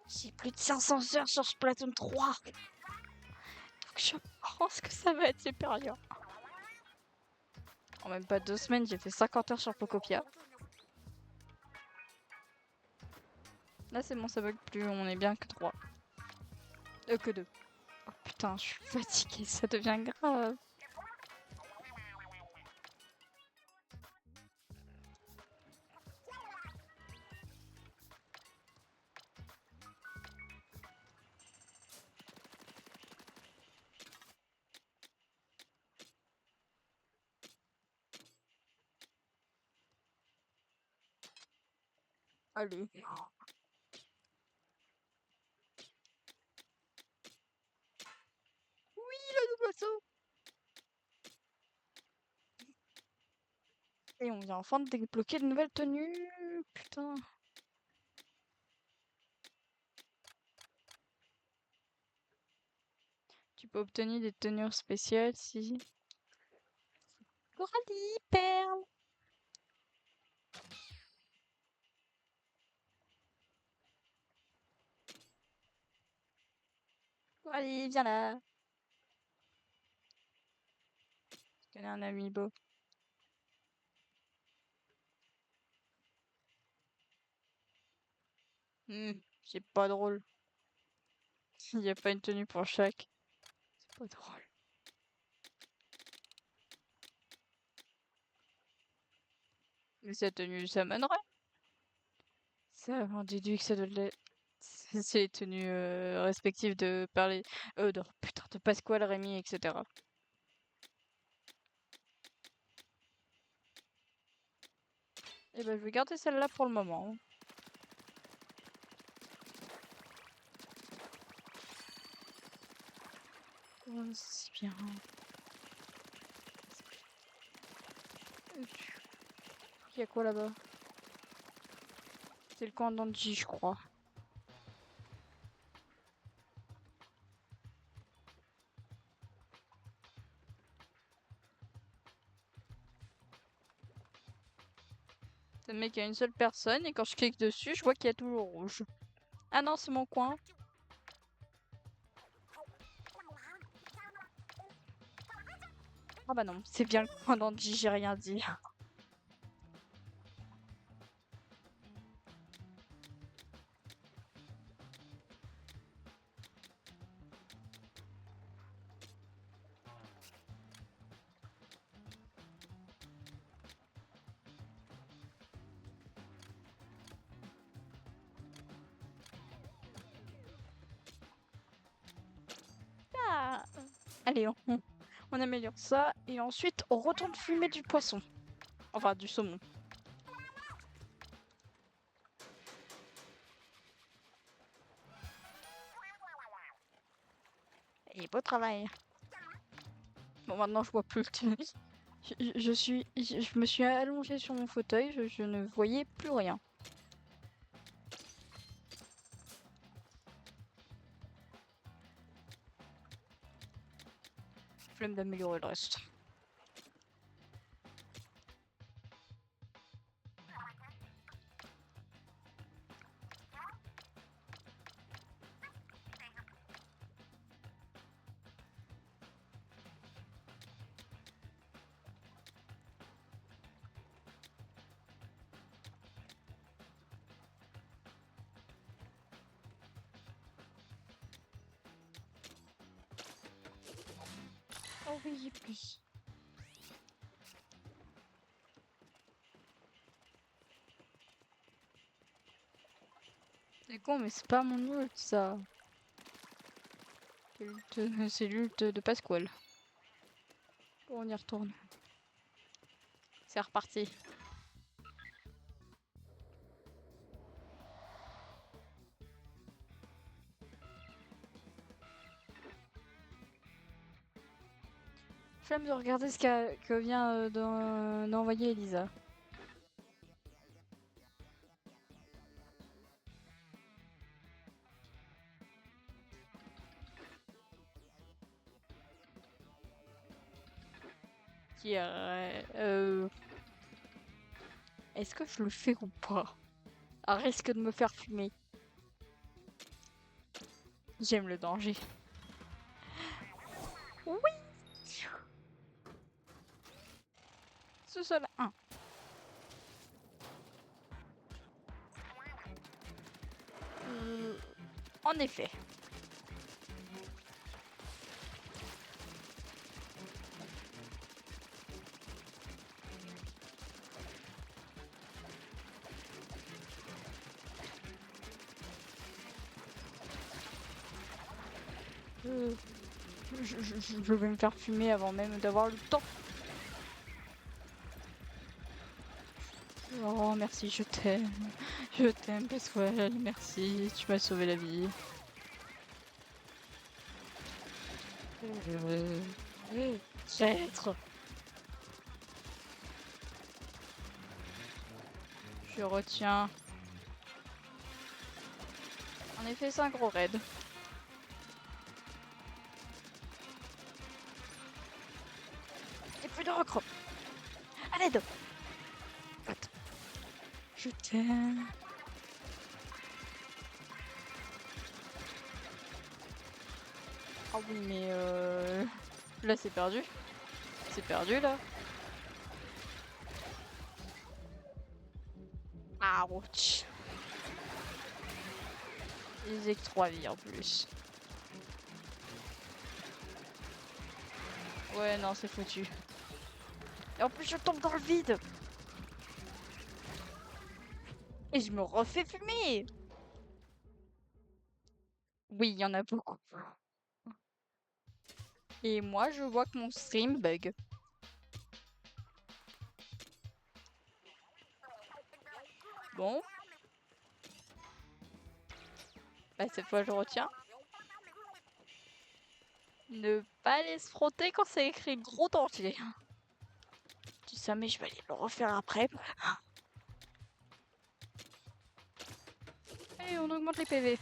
J'ai plus de 500 heures sur Splatoon 3. Donc je pense que ça va être supérieur. En même pas 2 semaines, j'ai fait 50 heures sur Pocopia. Là c'est bon, ça bug plus, on est bien que 3. Que 2. Oh putain, je suis fatiguée, ça devient grave. Allez. Oui, le double saut. Et on vient enfin de débloquer de nouvelles tenues. Putain. Tu peux obtenir des tenues spéciales si... Coralie, perle. Coralie, viens là. Je connais un amiibo. C'est pas drôle. Il n'y a pas une tenue pour chaque. C'est pas drôle. Mais cette tenue, ça mènerait. Ça, on déduit que ça doit l'être. C'est les tenues respectives de parler. Putain, de Pasquale, Rémi, etc. Et ben, je vais garder celle-là pour le moment. Oh, c'est bien. Il y a quoi là-bas? C'est le camp d'Anji, je crois. Ça met qu'il y a une seule personne et quand je clique dessus, je vois qu'il y a tout le rouge. Ah non, c'est mon coin. Ah bah non, c'est bien le coin d'Anji, j'ai rien dit. Ah. Allez, on améliore ça et ensuite on retourne fumer du poisson. Enfin, du saumon. Et beau travail. Bon, maintenant je vois plus le télé. Je me suis allongée sur mon fauteuil, je ne voyais plus rien. Flemme d'améliorer le reste. Oh oui, plus. C'est con, mais c'est pas mon ult, ça. C'est l'ult de Pasquale. Bon, on y retourne. C'est reparti. Flemme de regarder ce que vient d'envoyer Elisa. qui est-ce que je le fais ou pas? À risque de me faire fumer. J'aime le danger. Oui! Ce seul un. En effet. Je vais me faire fumer avant même d'avoir le temps. Oh merci, je t'aime. Je t'aime Pasquale, merci, tu m'as sauvé la vie. Traître. Je retiens. En effet, c'est un gros raid. Et plus de recrues. À l'aide. Je t'aime. Ah oui, mais là c'est perdu. C'est perdu là. Ouch. Ils aient que 3 vies en plus. Ouais, non, c'est foutu. Et en plus, je tombe dans le vide. Et je me refais fumer. Oui, il y en a beaucoup. Et moi, je vois que mon stream bug. Bon. Bah, cette fois, je retiens. Ne pas aller se frotter quand c'est écrit gros danger. Je dis ça, mais je vais aller le refaire après. Et on augmente les PV.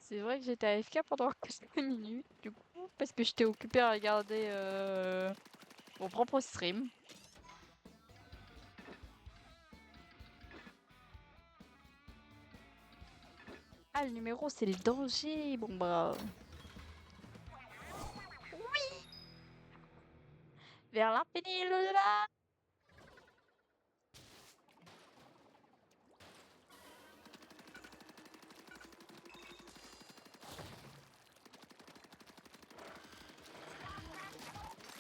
C'est vrai que j'étais AFK pendant quelques minutes, du coup, parce que j'étais occupée à regarder mon propre stream. Ah, le numéro, c'est le danger. Bon, bah. Oui! Vers l'infini et l'au-delà!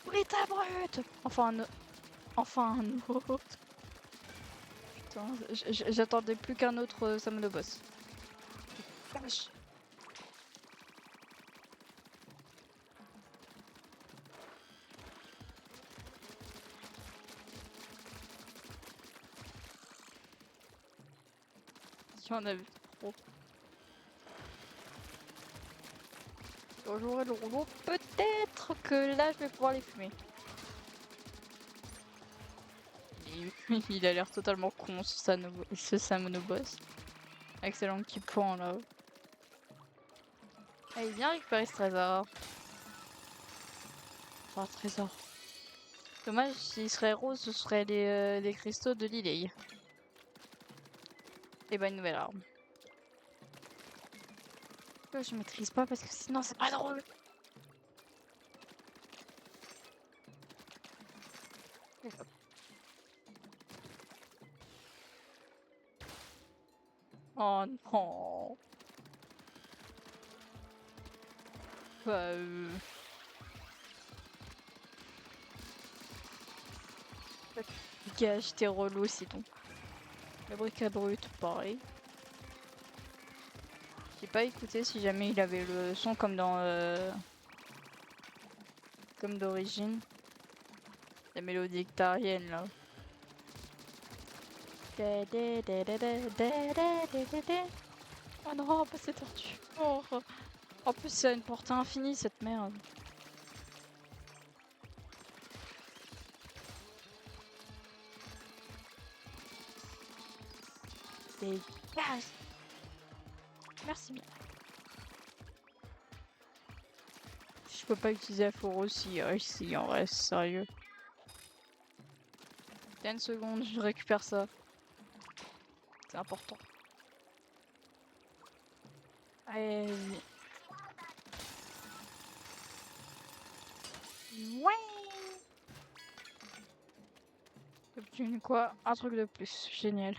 Brita brute! Enfin un autre. Putain, j'attendais plus qu'un autre Samono boss. Vache. Il y en a vu trop. Quand j'aurai le rouleau, peut-être que là je vais pouvoir les fumer. Il a l'air totalement con ce Samono boss. Avec ses langues qui pend là. Allez, viens récupérer ce trésor. Enfin, trésor. Dommage, s'il serait rose, ce serait les cristaux de Lilei. Et bah, une nouvelle arme. Je maîtrise pas parce que sinon c'est pas drôle. Oh non. Bah, Gage, t'es relou sinon. Le bric à brut, pareil. J'ai pas écouté si jamais il avait le son comme dans comme d'origine. La mélodie ectarienne là. Oh non, pas ces tortues. Oh. En plus, c'est une portée infinie cette merde. Dégage. Merci bien. Je peux pas utiliser la fourre aussi, si on reste sérieux. 10 secondes, je récupère ça. C'est important. Allez. Ouais. Obtenu quoi? Un truc de plus. Génial.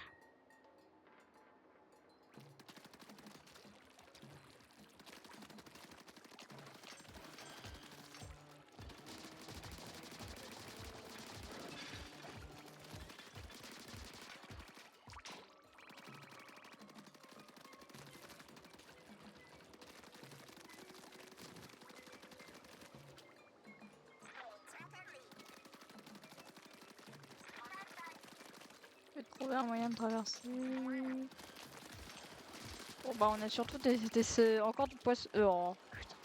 Je vais trouver un moyen de traverser. Bon bah on a surtout encore du poisson. Oh putain.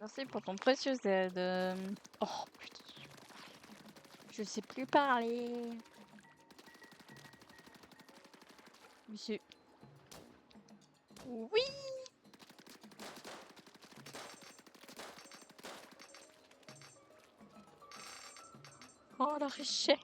Merci pour ton précieux aide. Oh putain. Je sais plus parler. Monsieur. Oui. Oh la richesse.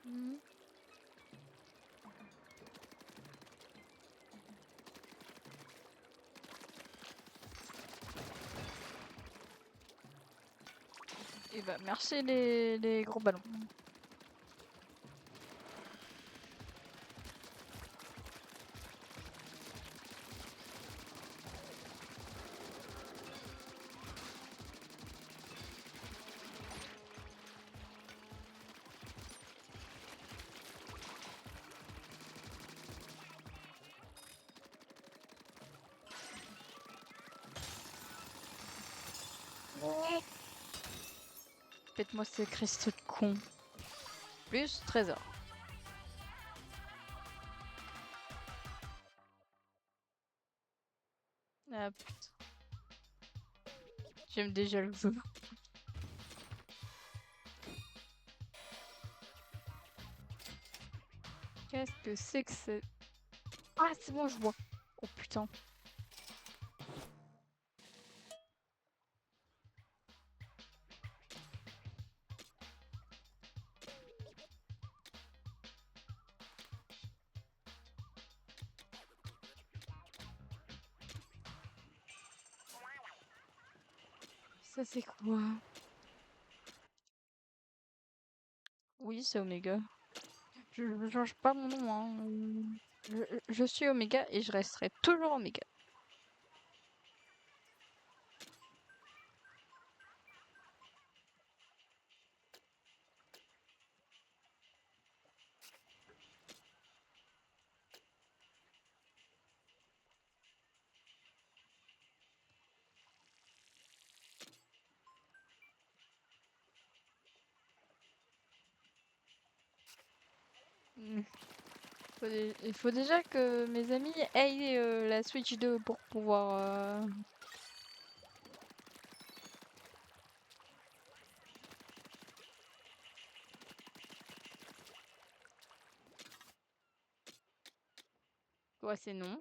Hmm. Et bah merci les gros ballons. Faites-moi ce Christ de con. Plus trésor. Ah putain. J'aime déjà le jeu. Qu'est-ce que c'est que c'est? Ah c'est bon je vois. Oh putain. Ça c'est quoi? Oui c'est Omega. Je ne change pas mon nom hein. Je suis Omega et je resterai toujours Omega. Hmm. Il faut déjà que mes amis aient la Switch 2 pour pouvoir... Ouais c'est non.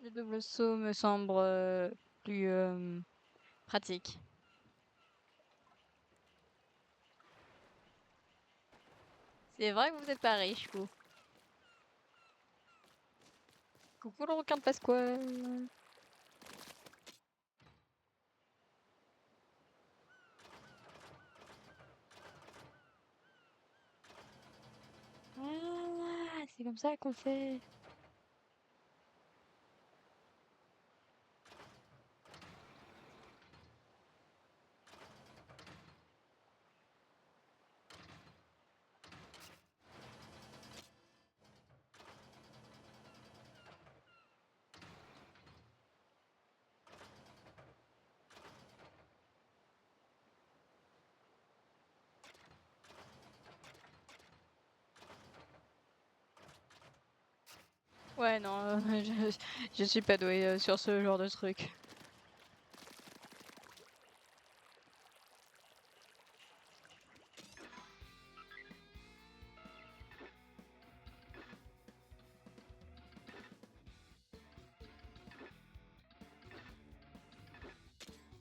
Le double saut me semble plus pratique. C'est vrai que vous n'êtes pas riche, vous. Coucou le requin de Pasquale. Ah, c'est comme ça qu'on fait. Ouais, non, je suis pas douée sur ce genre de truc.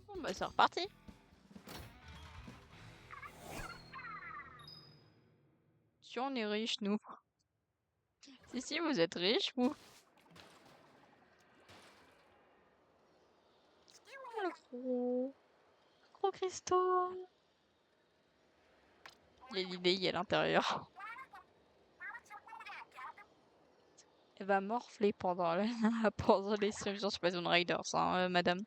Bon, bah, c'est reparti. Si on est riche, nous. Si, vous êtes riches, vous. Oh, le gros cristaux. Il y a l'idée à l'intérieur. Elle va morfler pendant, pendant les streams sur Space Riders, hein, madame.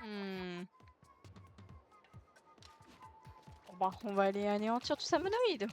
Hmm. Bon, bah, on va aller anéantir tout ça monoïde.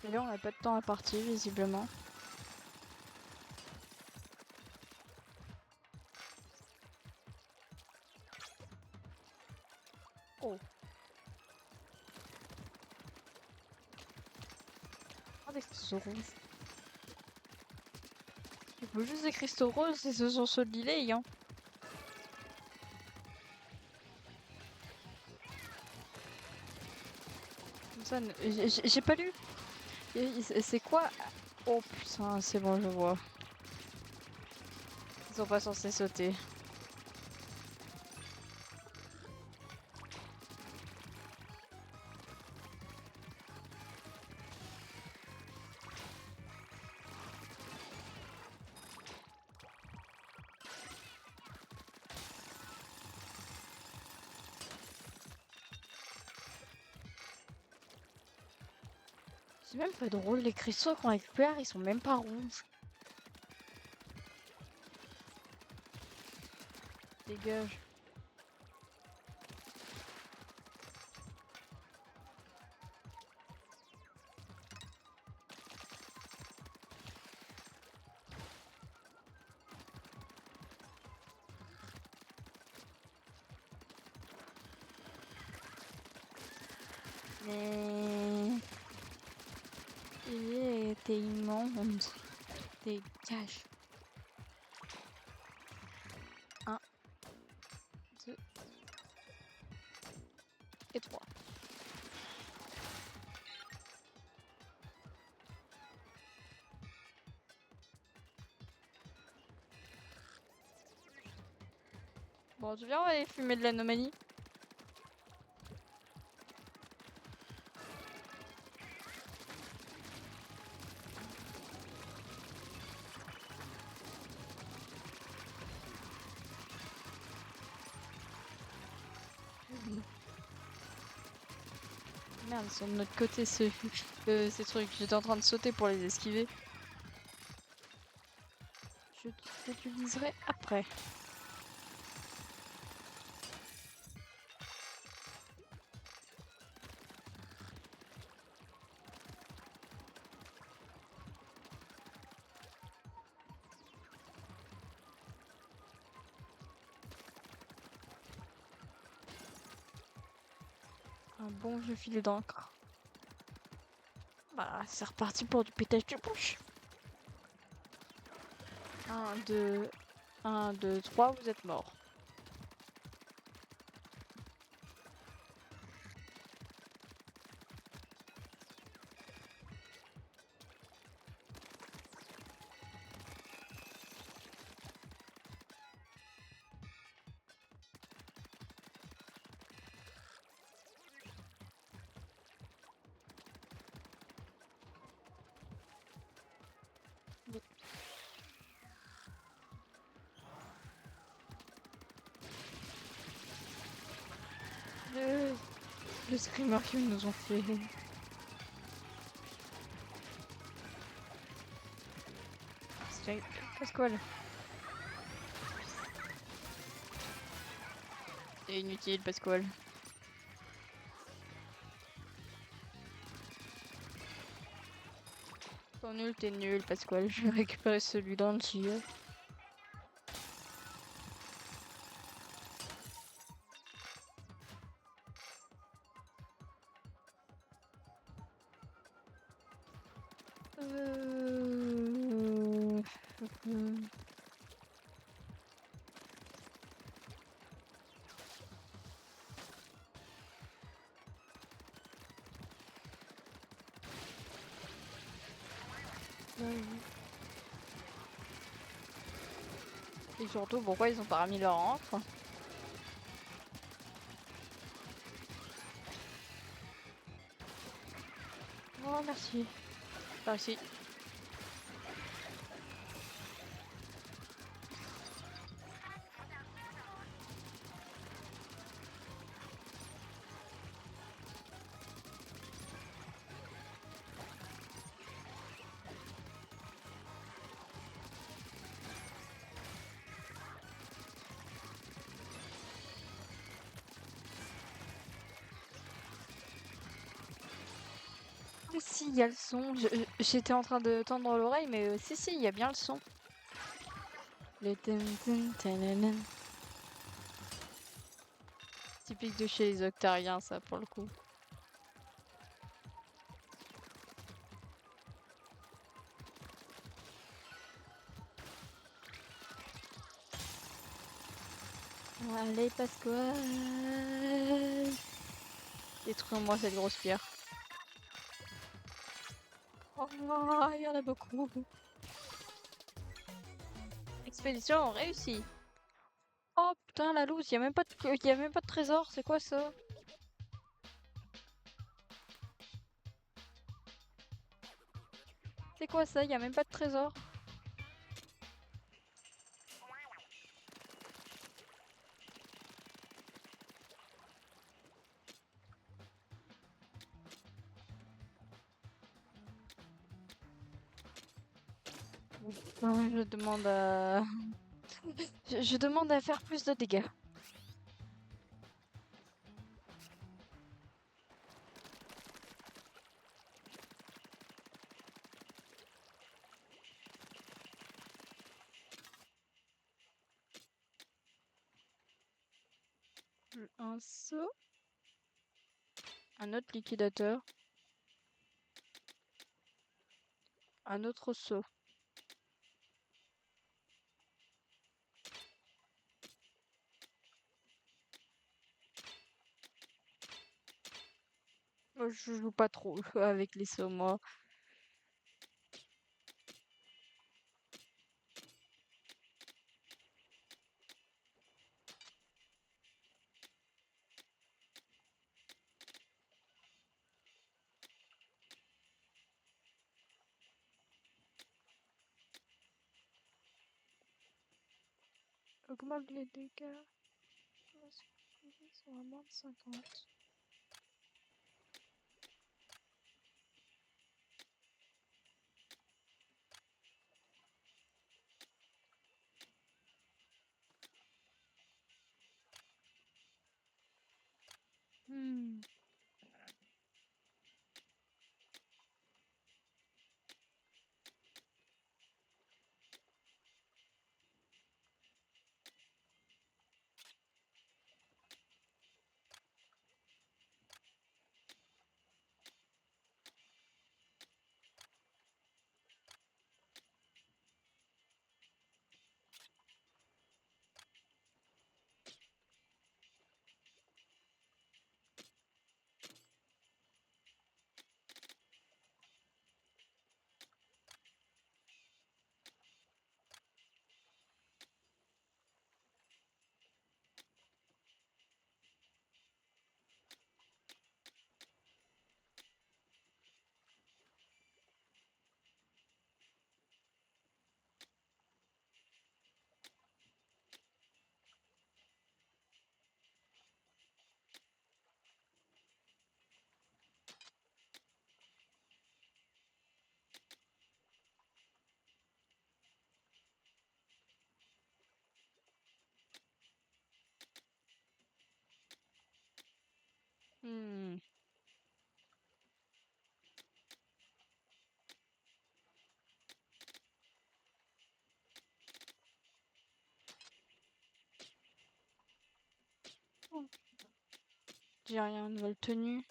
Et là, on n'a pas de temps à partir, visiblement. Oh. Ah, des cristaux rouges. Il faut juste des cristaux roses et ce sont ceux de delay, hein. Comme ça, j'ai pas lu. C'est quoi? Oh putain, c'est bon, je vois. Ils sont pas censés sauter. C'est même pas drôle, les cristaux qu'on récupère, ils sont même pas rouges. Dégage. Mais... T'es immonde. Dégage. 1, 2 et 3. Bon, tu viens, on va aller fumer de l'anomalie. Merde, ils sont de notre côté, ces trucs. J'étais en train de sauter pour les esquiver. Je l'utiliserai après. Un bon vieux filet d'encre. Bah, c'est reparti pour du pétage de bouche. 1, 2, 1, 2, 3, vous êtes morts. Le screamer qu'ils nous ont fait. C'est Pasquale. C'est inutile, Pasquale. T'es nul, Pasquale. Je vais récupérer celui dans le tuyau. Et surtout, pourquoi ils ont pas remis leur encre? Oh, merci. Merci. Si, il y a le son. J'étais en train de tendre l'oreille, mais si, il y a bien le son. Le tin tin tananan. Typique de chez les Octariens, ça, pour le coup. Allez, Pasquale. Détruis-moi cette grosse pierre. Oh, il y en a beaucoup. Expédition réussie. Oh putain, la loose, y a même pas de trésor, c'est quoi ça? C'est quoi ça? Y a même pas de trésor. Je demande à... je demande à faire plus de dégâts. Un seau. Un autre liquidateur. Un autre seau. Moi, je joue pas trop avec les seaux, moi. Augmente les dégâts. Ils sont à moins de 50. Hmm. Hmm. J'ai rien, nouvelle tenue.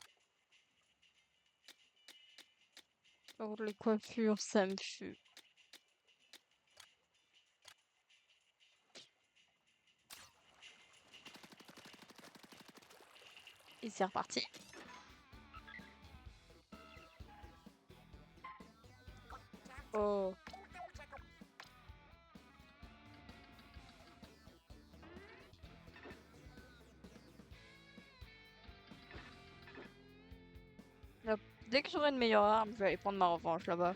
Par contre, les coiffures, ça me fume. Et c'est reparti. Oh. Hop. Dès que j'aurai une meilleure arme, je vais aller prendre ma revanche là-bas.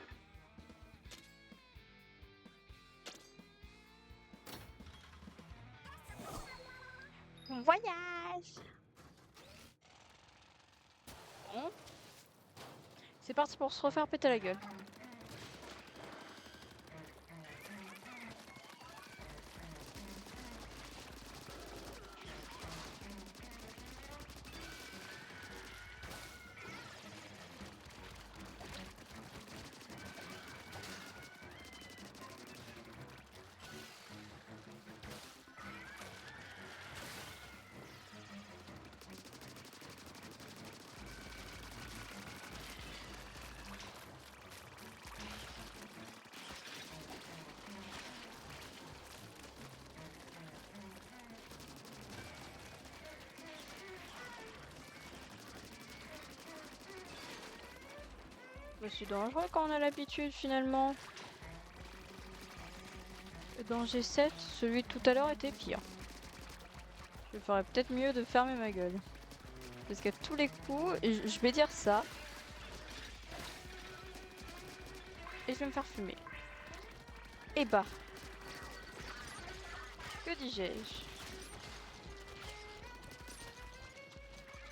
Bon voyage! Bon. C'est parti pour se refaire péter la gueule. C'est dangereux quand on a l'habitude finalement. Dans G7, celui de tout à l'heure était pire. Je ferais peut-être mieux de fermer ma gueule. Parce qu'à tous les coups, je vais dire ça. Et je vais me faire fumer. Et bah. Que dis-je?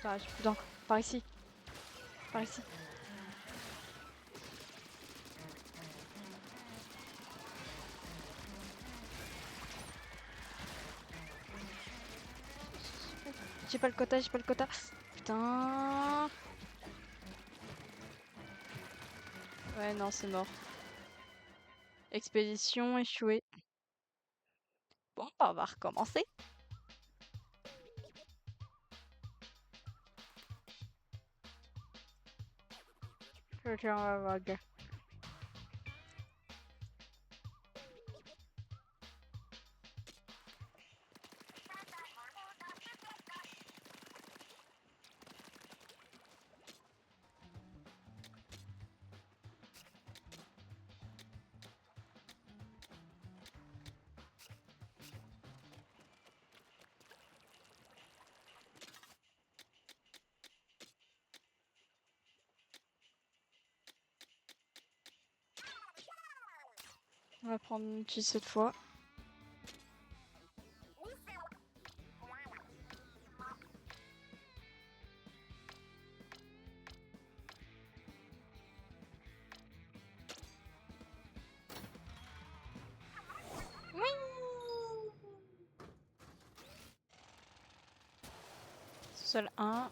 Ah, putain, par ici. Par ici. J'ai pas le quota, j'ai pas le quota. Putain. Ouais, non, c'est mort. Expédition échouée. Bon, bah, on va recommencer. Ok, on va voir. On va prendre une petite cette fois. Seul un.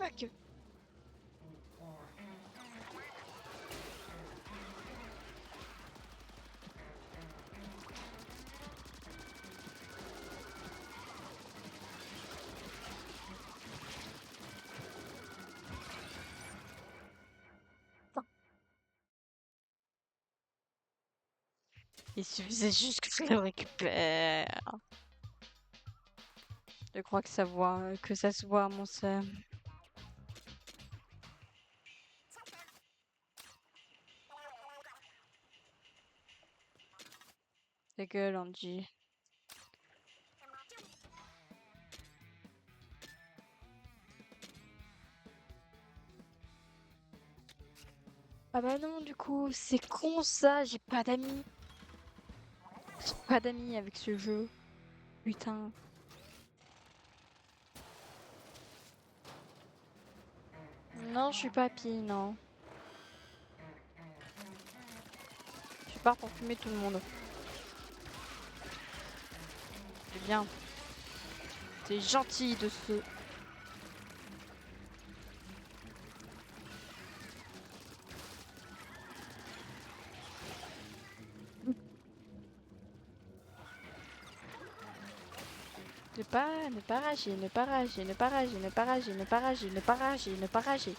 Ok. Il suffisait juste que je le récupère. Je crois que que ça se voit à mon seum. Ta gueule, Angie. Ah bah non, du coup, c'est con ça, j'ai pas d'amis. J'ai pas d'amis avec ce jeu. Putain. Non, je suis pas pie, non. Je suis pas pour fumer tout le monde. C'est bien. C'est gentil de se... Ne pas rager, ne pas rager, ne pas rager, ne pas rager, ne pas rager, ne pas rager, ne pas rager.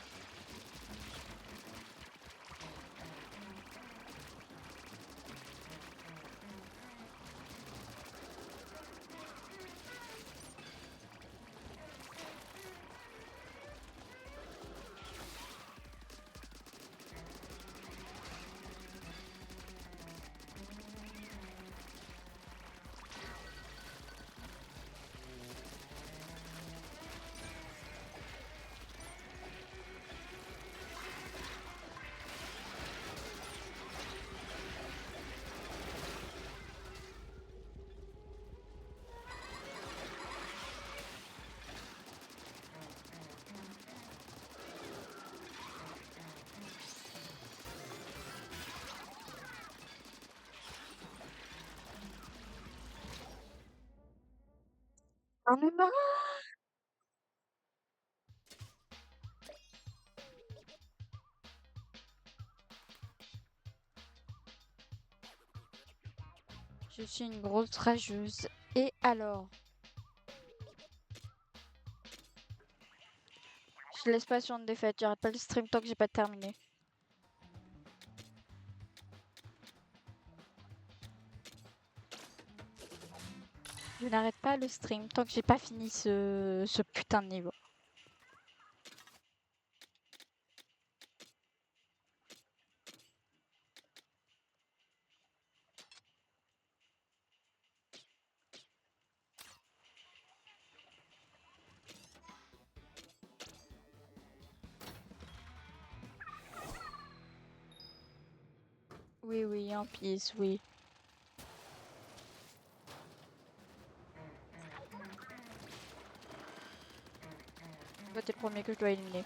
J'en ai marre. Je suis une grosse rageuse. Et alors? Je laisse pas sur une défaite, j'arrête pas le stream tant que j'ai pas terminé. Je n'arrête pas le stream tant que j'ai pas fini ce putain de niveau. Oui, oui, en peace, oui. Toi, t'es le premier que je dois éliminer.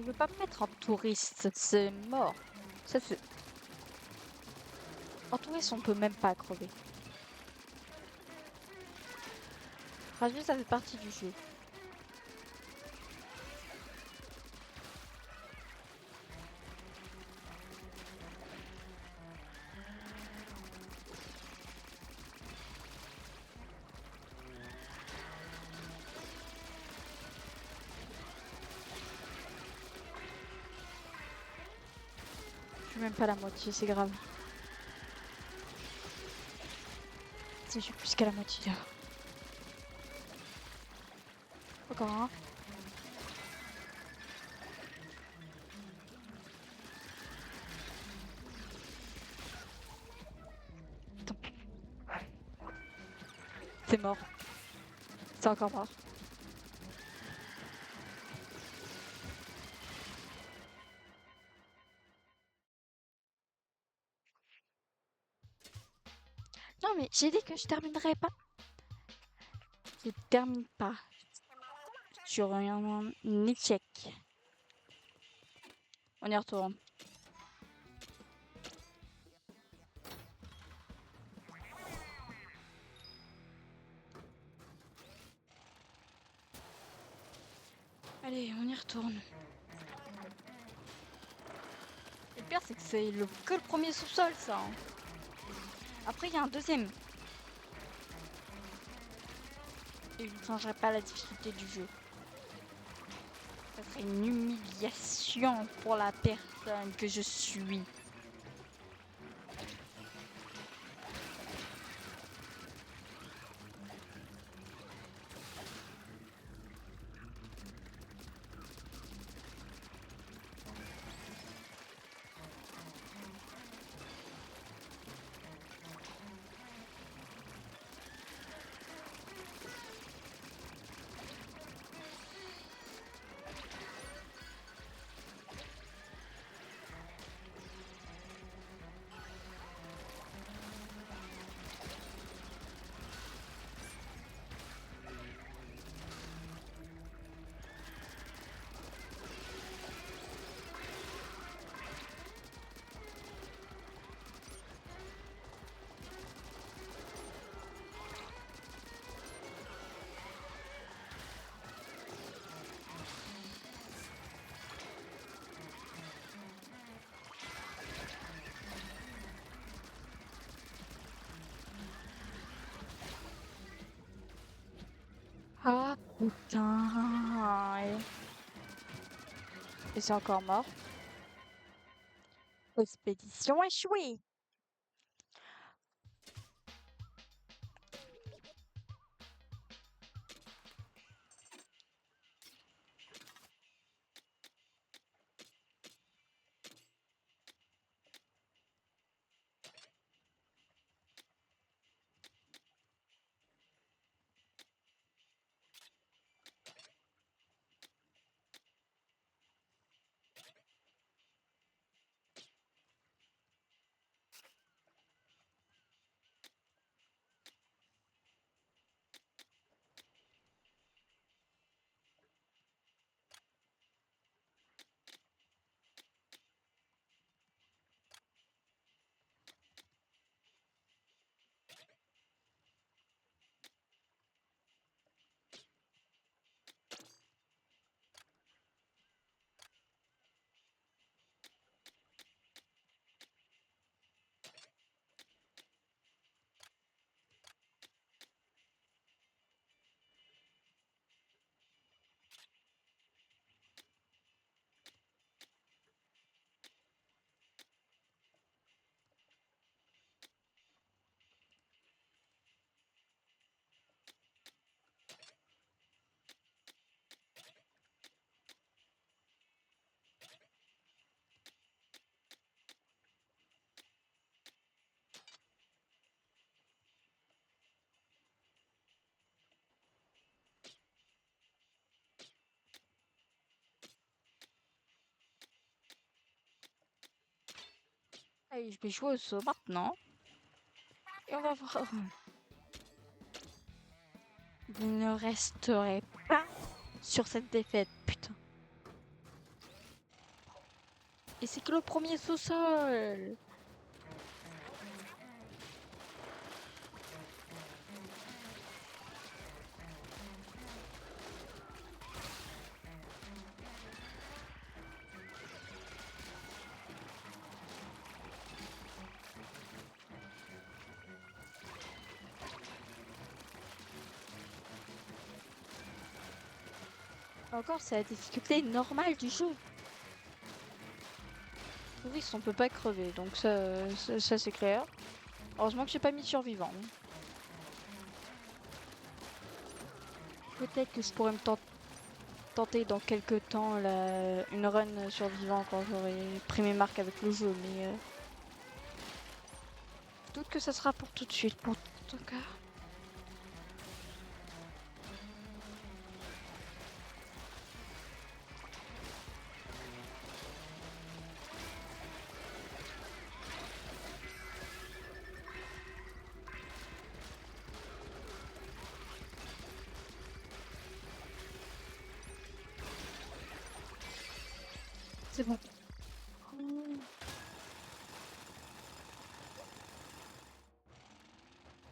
Je veux pas me mettre en touriste, c'est mort. Ça c'est... En touriste, on peut même pas crever. Rager, ça fait partie du jeu. Je suis même pas à la moitié, c'est grave. Si je suis plus qu'à la moitié là. Encore un. Attends. C'est mort. C'est encore mort. Non mais j'ai dit que je terminerai pas. Je termine pas. Sur un échec. On y retourne. Allez, on y retourne. Le pire, c'est que c'est que le premier sous-sol, ça. Hein. Après, il y a un deuxième. Et je ne changerai pas la difficulté du jeu. Ça serait une humiliation pour la personne que je suis. Ah putain. Et c'est encore mort. Expédition échouée. Allez, je vais jouer au saut maintenant. Et on va voir. Je ne resterai pas sur cette défaite, putain. Et c'est que le premier sous-sol. Encore, c'est la difficulté normale du jeu. Oui, on peut pas crever, donc ça c'est clair. Heureusement que j'ai pas mis survivant. Peut-être que je pourrais me tenter dans quelques temps une run survivant quand j'aurai pris mes marques avec le jeu, mais je doute que ça sera pour tout de suite, pour tout cas. C'est bon.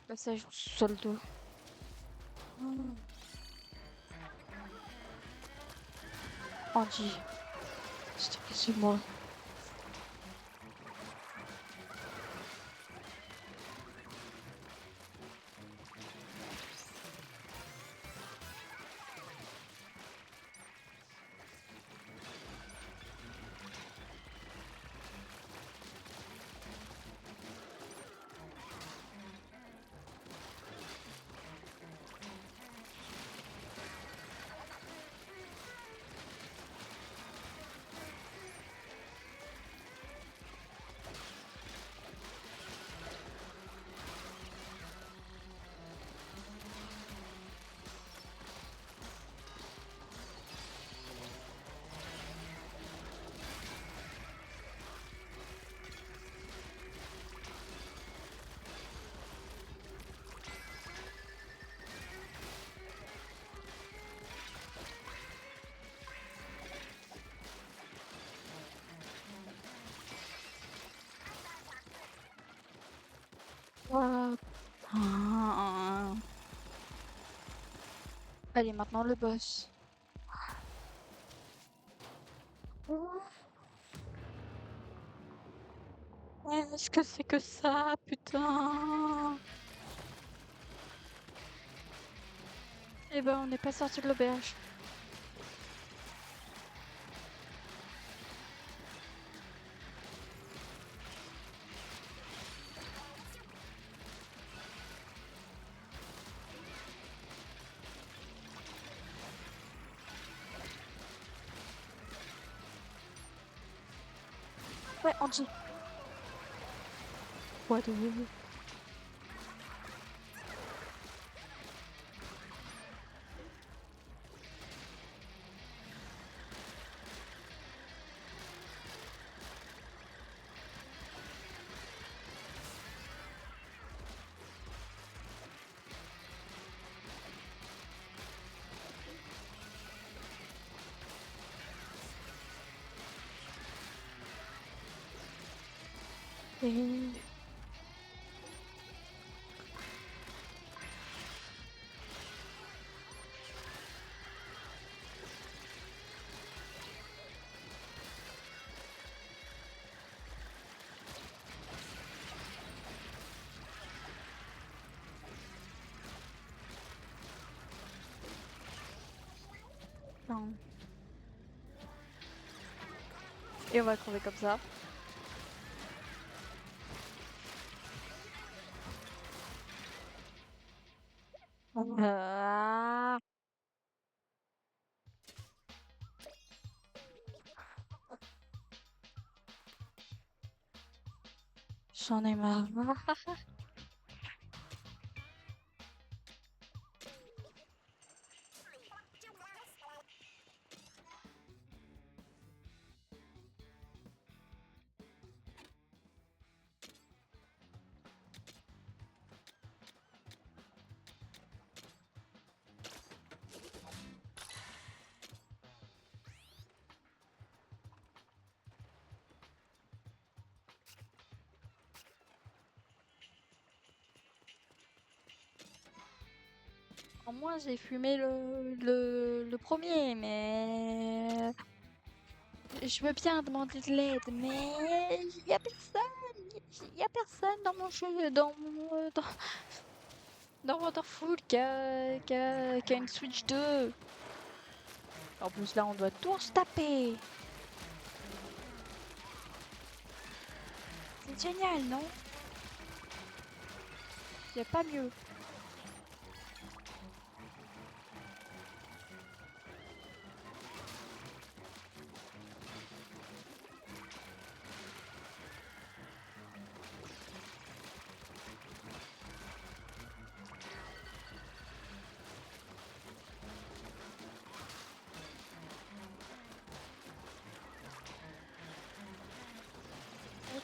Passage soldo. Andy, s'il te plaît, suis-moi. What? Ah. Allez, maintenant le boss. Est-ce que c'est que ça, putain? Eh ben, on n'est pas sorti de l'auberge. Ouais, Angie. What the... Et... Non. Et on va crever comme ça. Ah, j'en ai marre. Moi, j'ai fumé le premier, mais je veux bien demander de l'aide, mais il y a personne. Il y a personne dans mon jeu, dans Wonderful qui a une Switch 2. En plus, là, on doit tous taper. C'est génial, non? Y a pas mieux.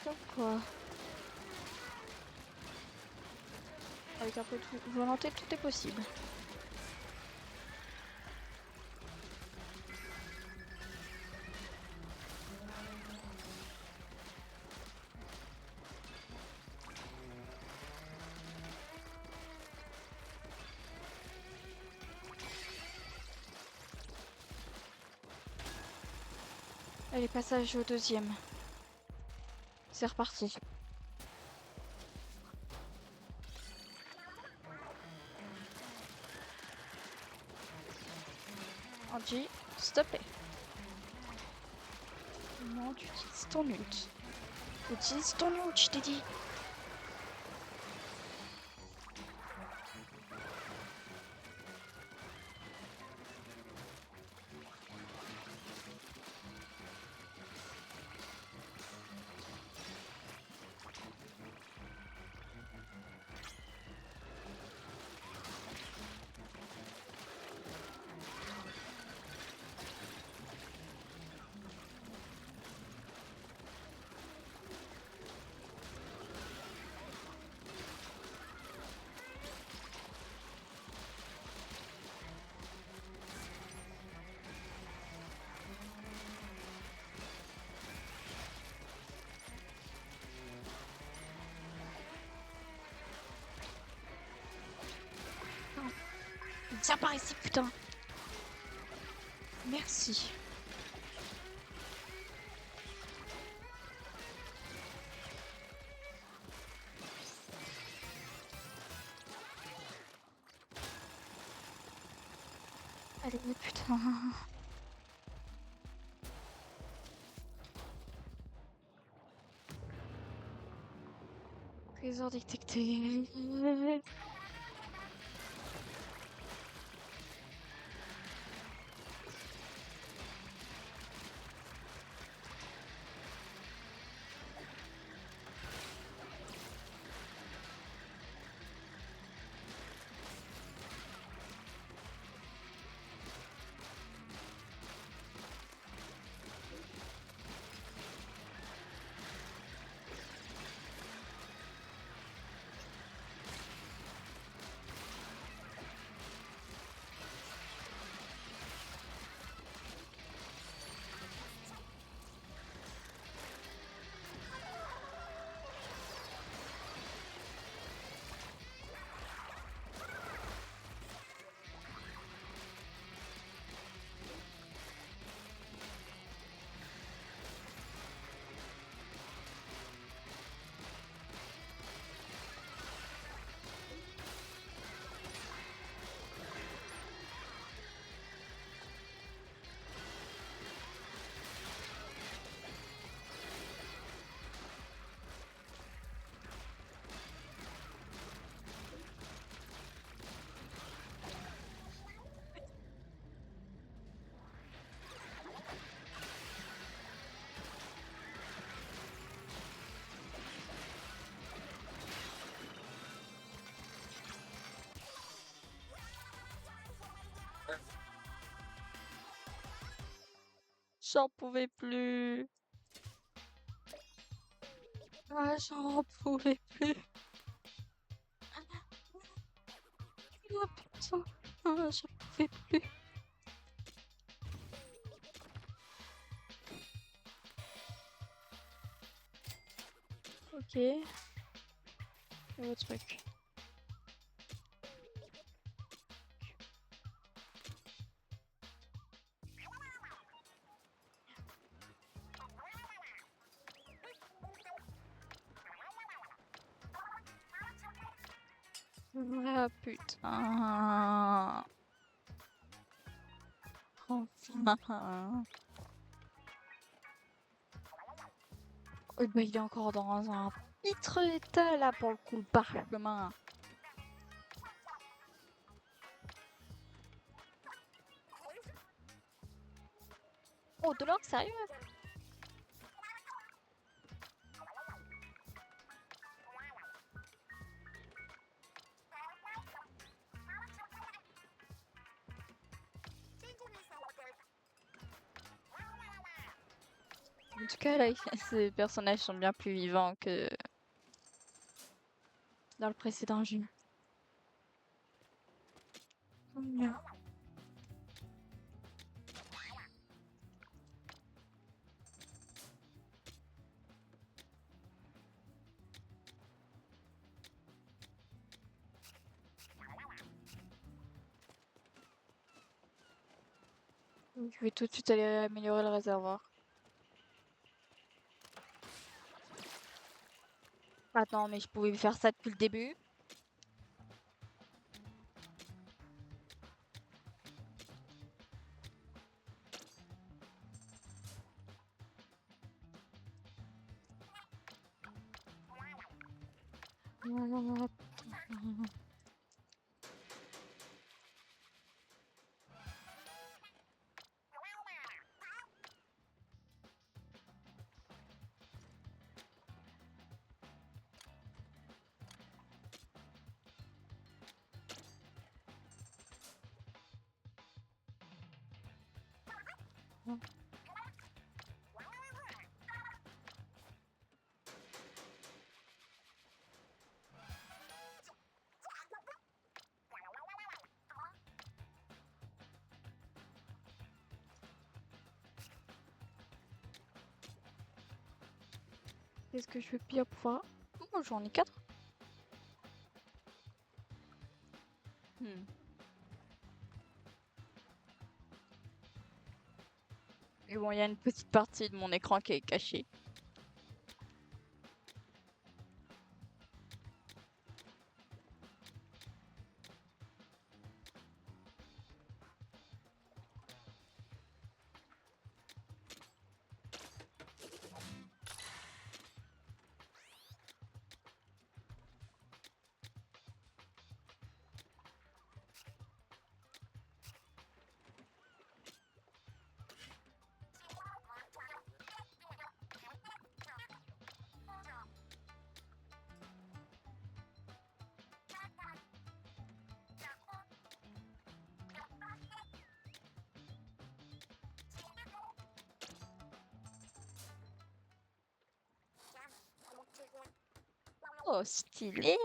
Comme quoi? Avec un peu de volonté, tout est possible. Allez, passage au deuxième. C'est reparti. Angie, stoppez. Non, tu utilises ton ult. Utilise ton ult, je t'ai dit. Viens par ici, putain. Merci. Allez, putain. Trésor détecté. J'en pouvais plus. Ah, j'en pouvais plus. Ah, putain. Ah, j'en pouvais plus. Ok. Nouveau truc. Ah putain. Enfin. Oh, bah, il est encore dans un pitre état là pour le coup, le parchemin. Oh, de l'or, sérieux? En tout cas, là, ces personnages sont bien plus vivants que dans le précédent jeu. Bien. Je vais tout de suite aller améliorer le réservoir. Attends, mais je pouvais faire ça depuis le début. Qu'est-ce que je veux bien pouvoir... Oh, j'en ai 4. Et bon, il y a une petite partie de mon écran qui est cachée. Oh, stylé!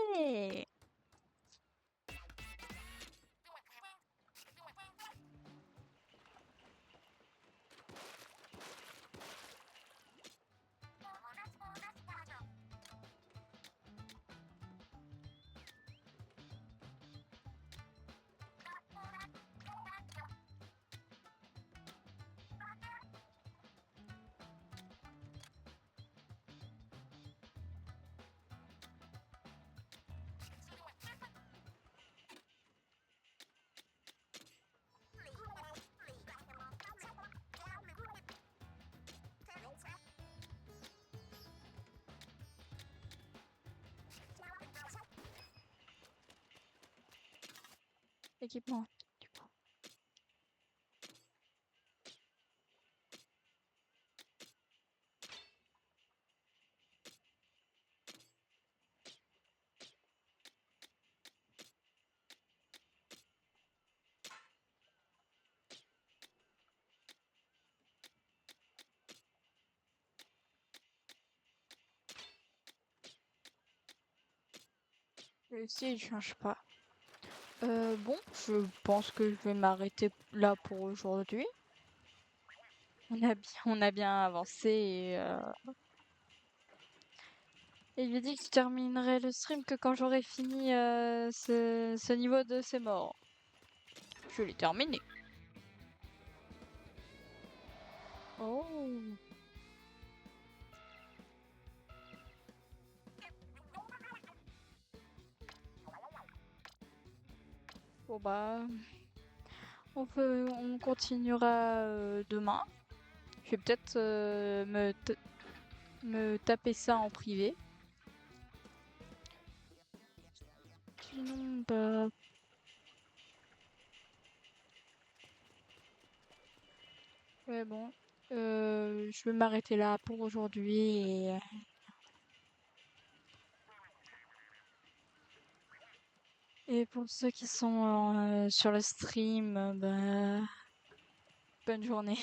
Équipement. Du coup. Si, je change pas. Bon, je pense que je vais m'arrêter là pour aujourd'hui. On a bien avancé et j'ai dit que je terminerai le stream que quand j'aurai fini ce niveau de ces morts. Je l'ai terminé. Oh. Bon bah, on continuera demain. Je vais peut-être me taper ça en privé. Sinon, bah, ouais bon, je vais m'arrêter là pour aujourd'hui et pour ceux qui sont sur le stream, bah, bonne journée.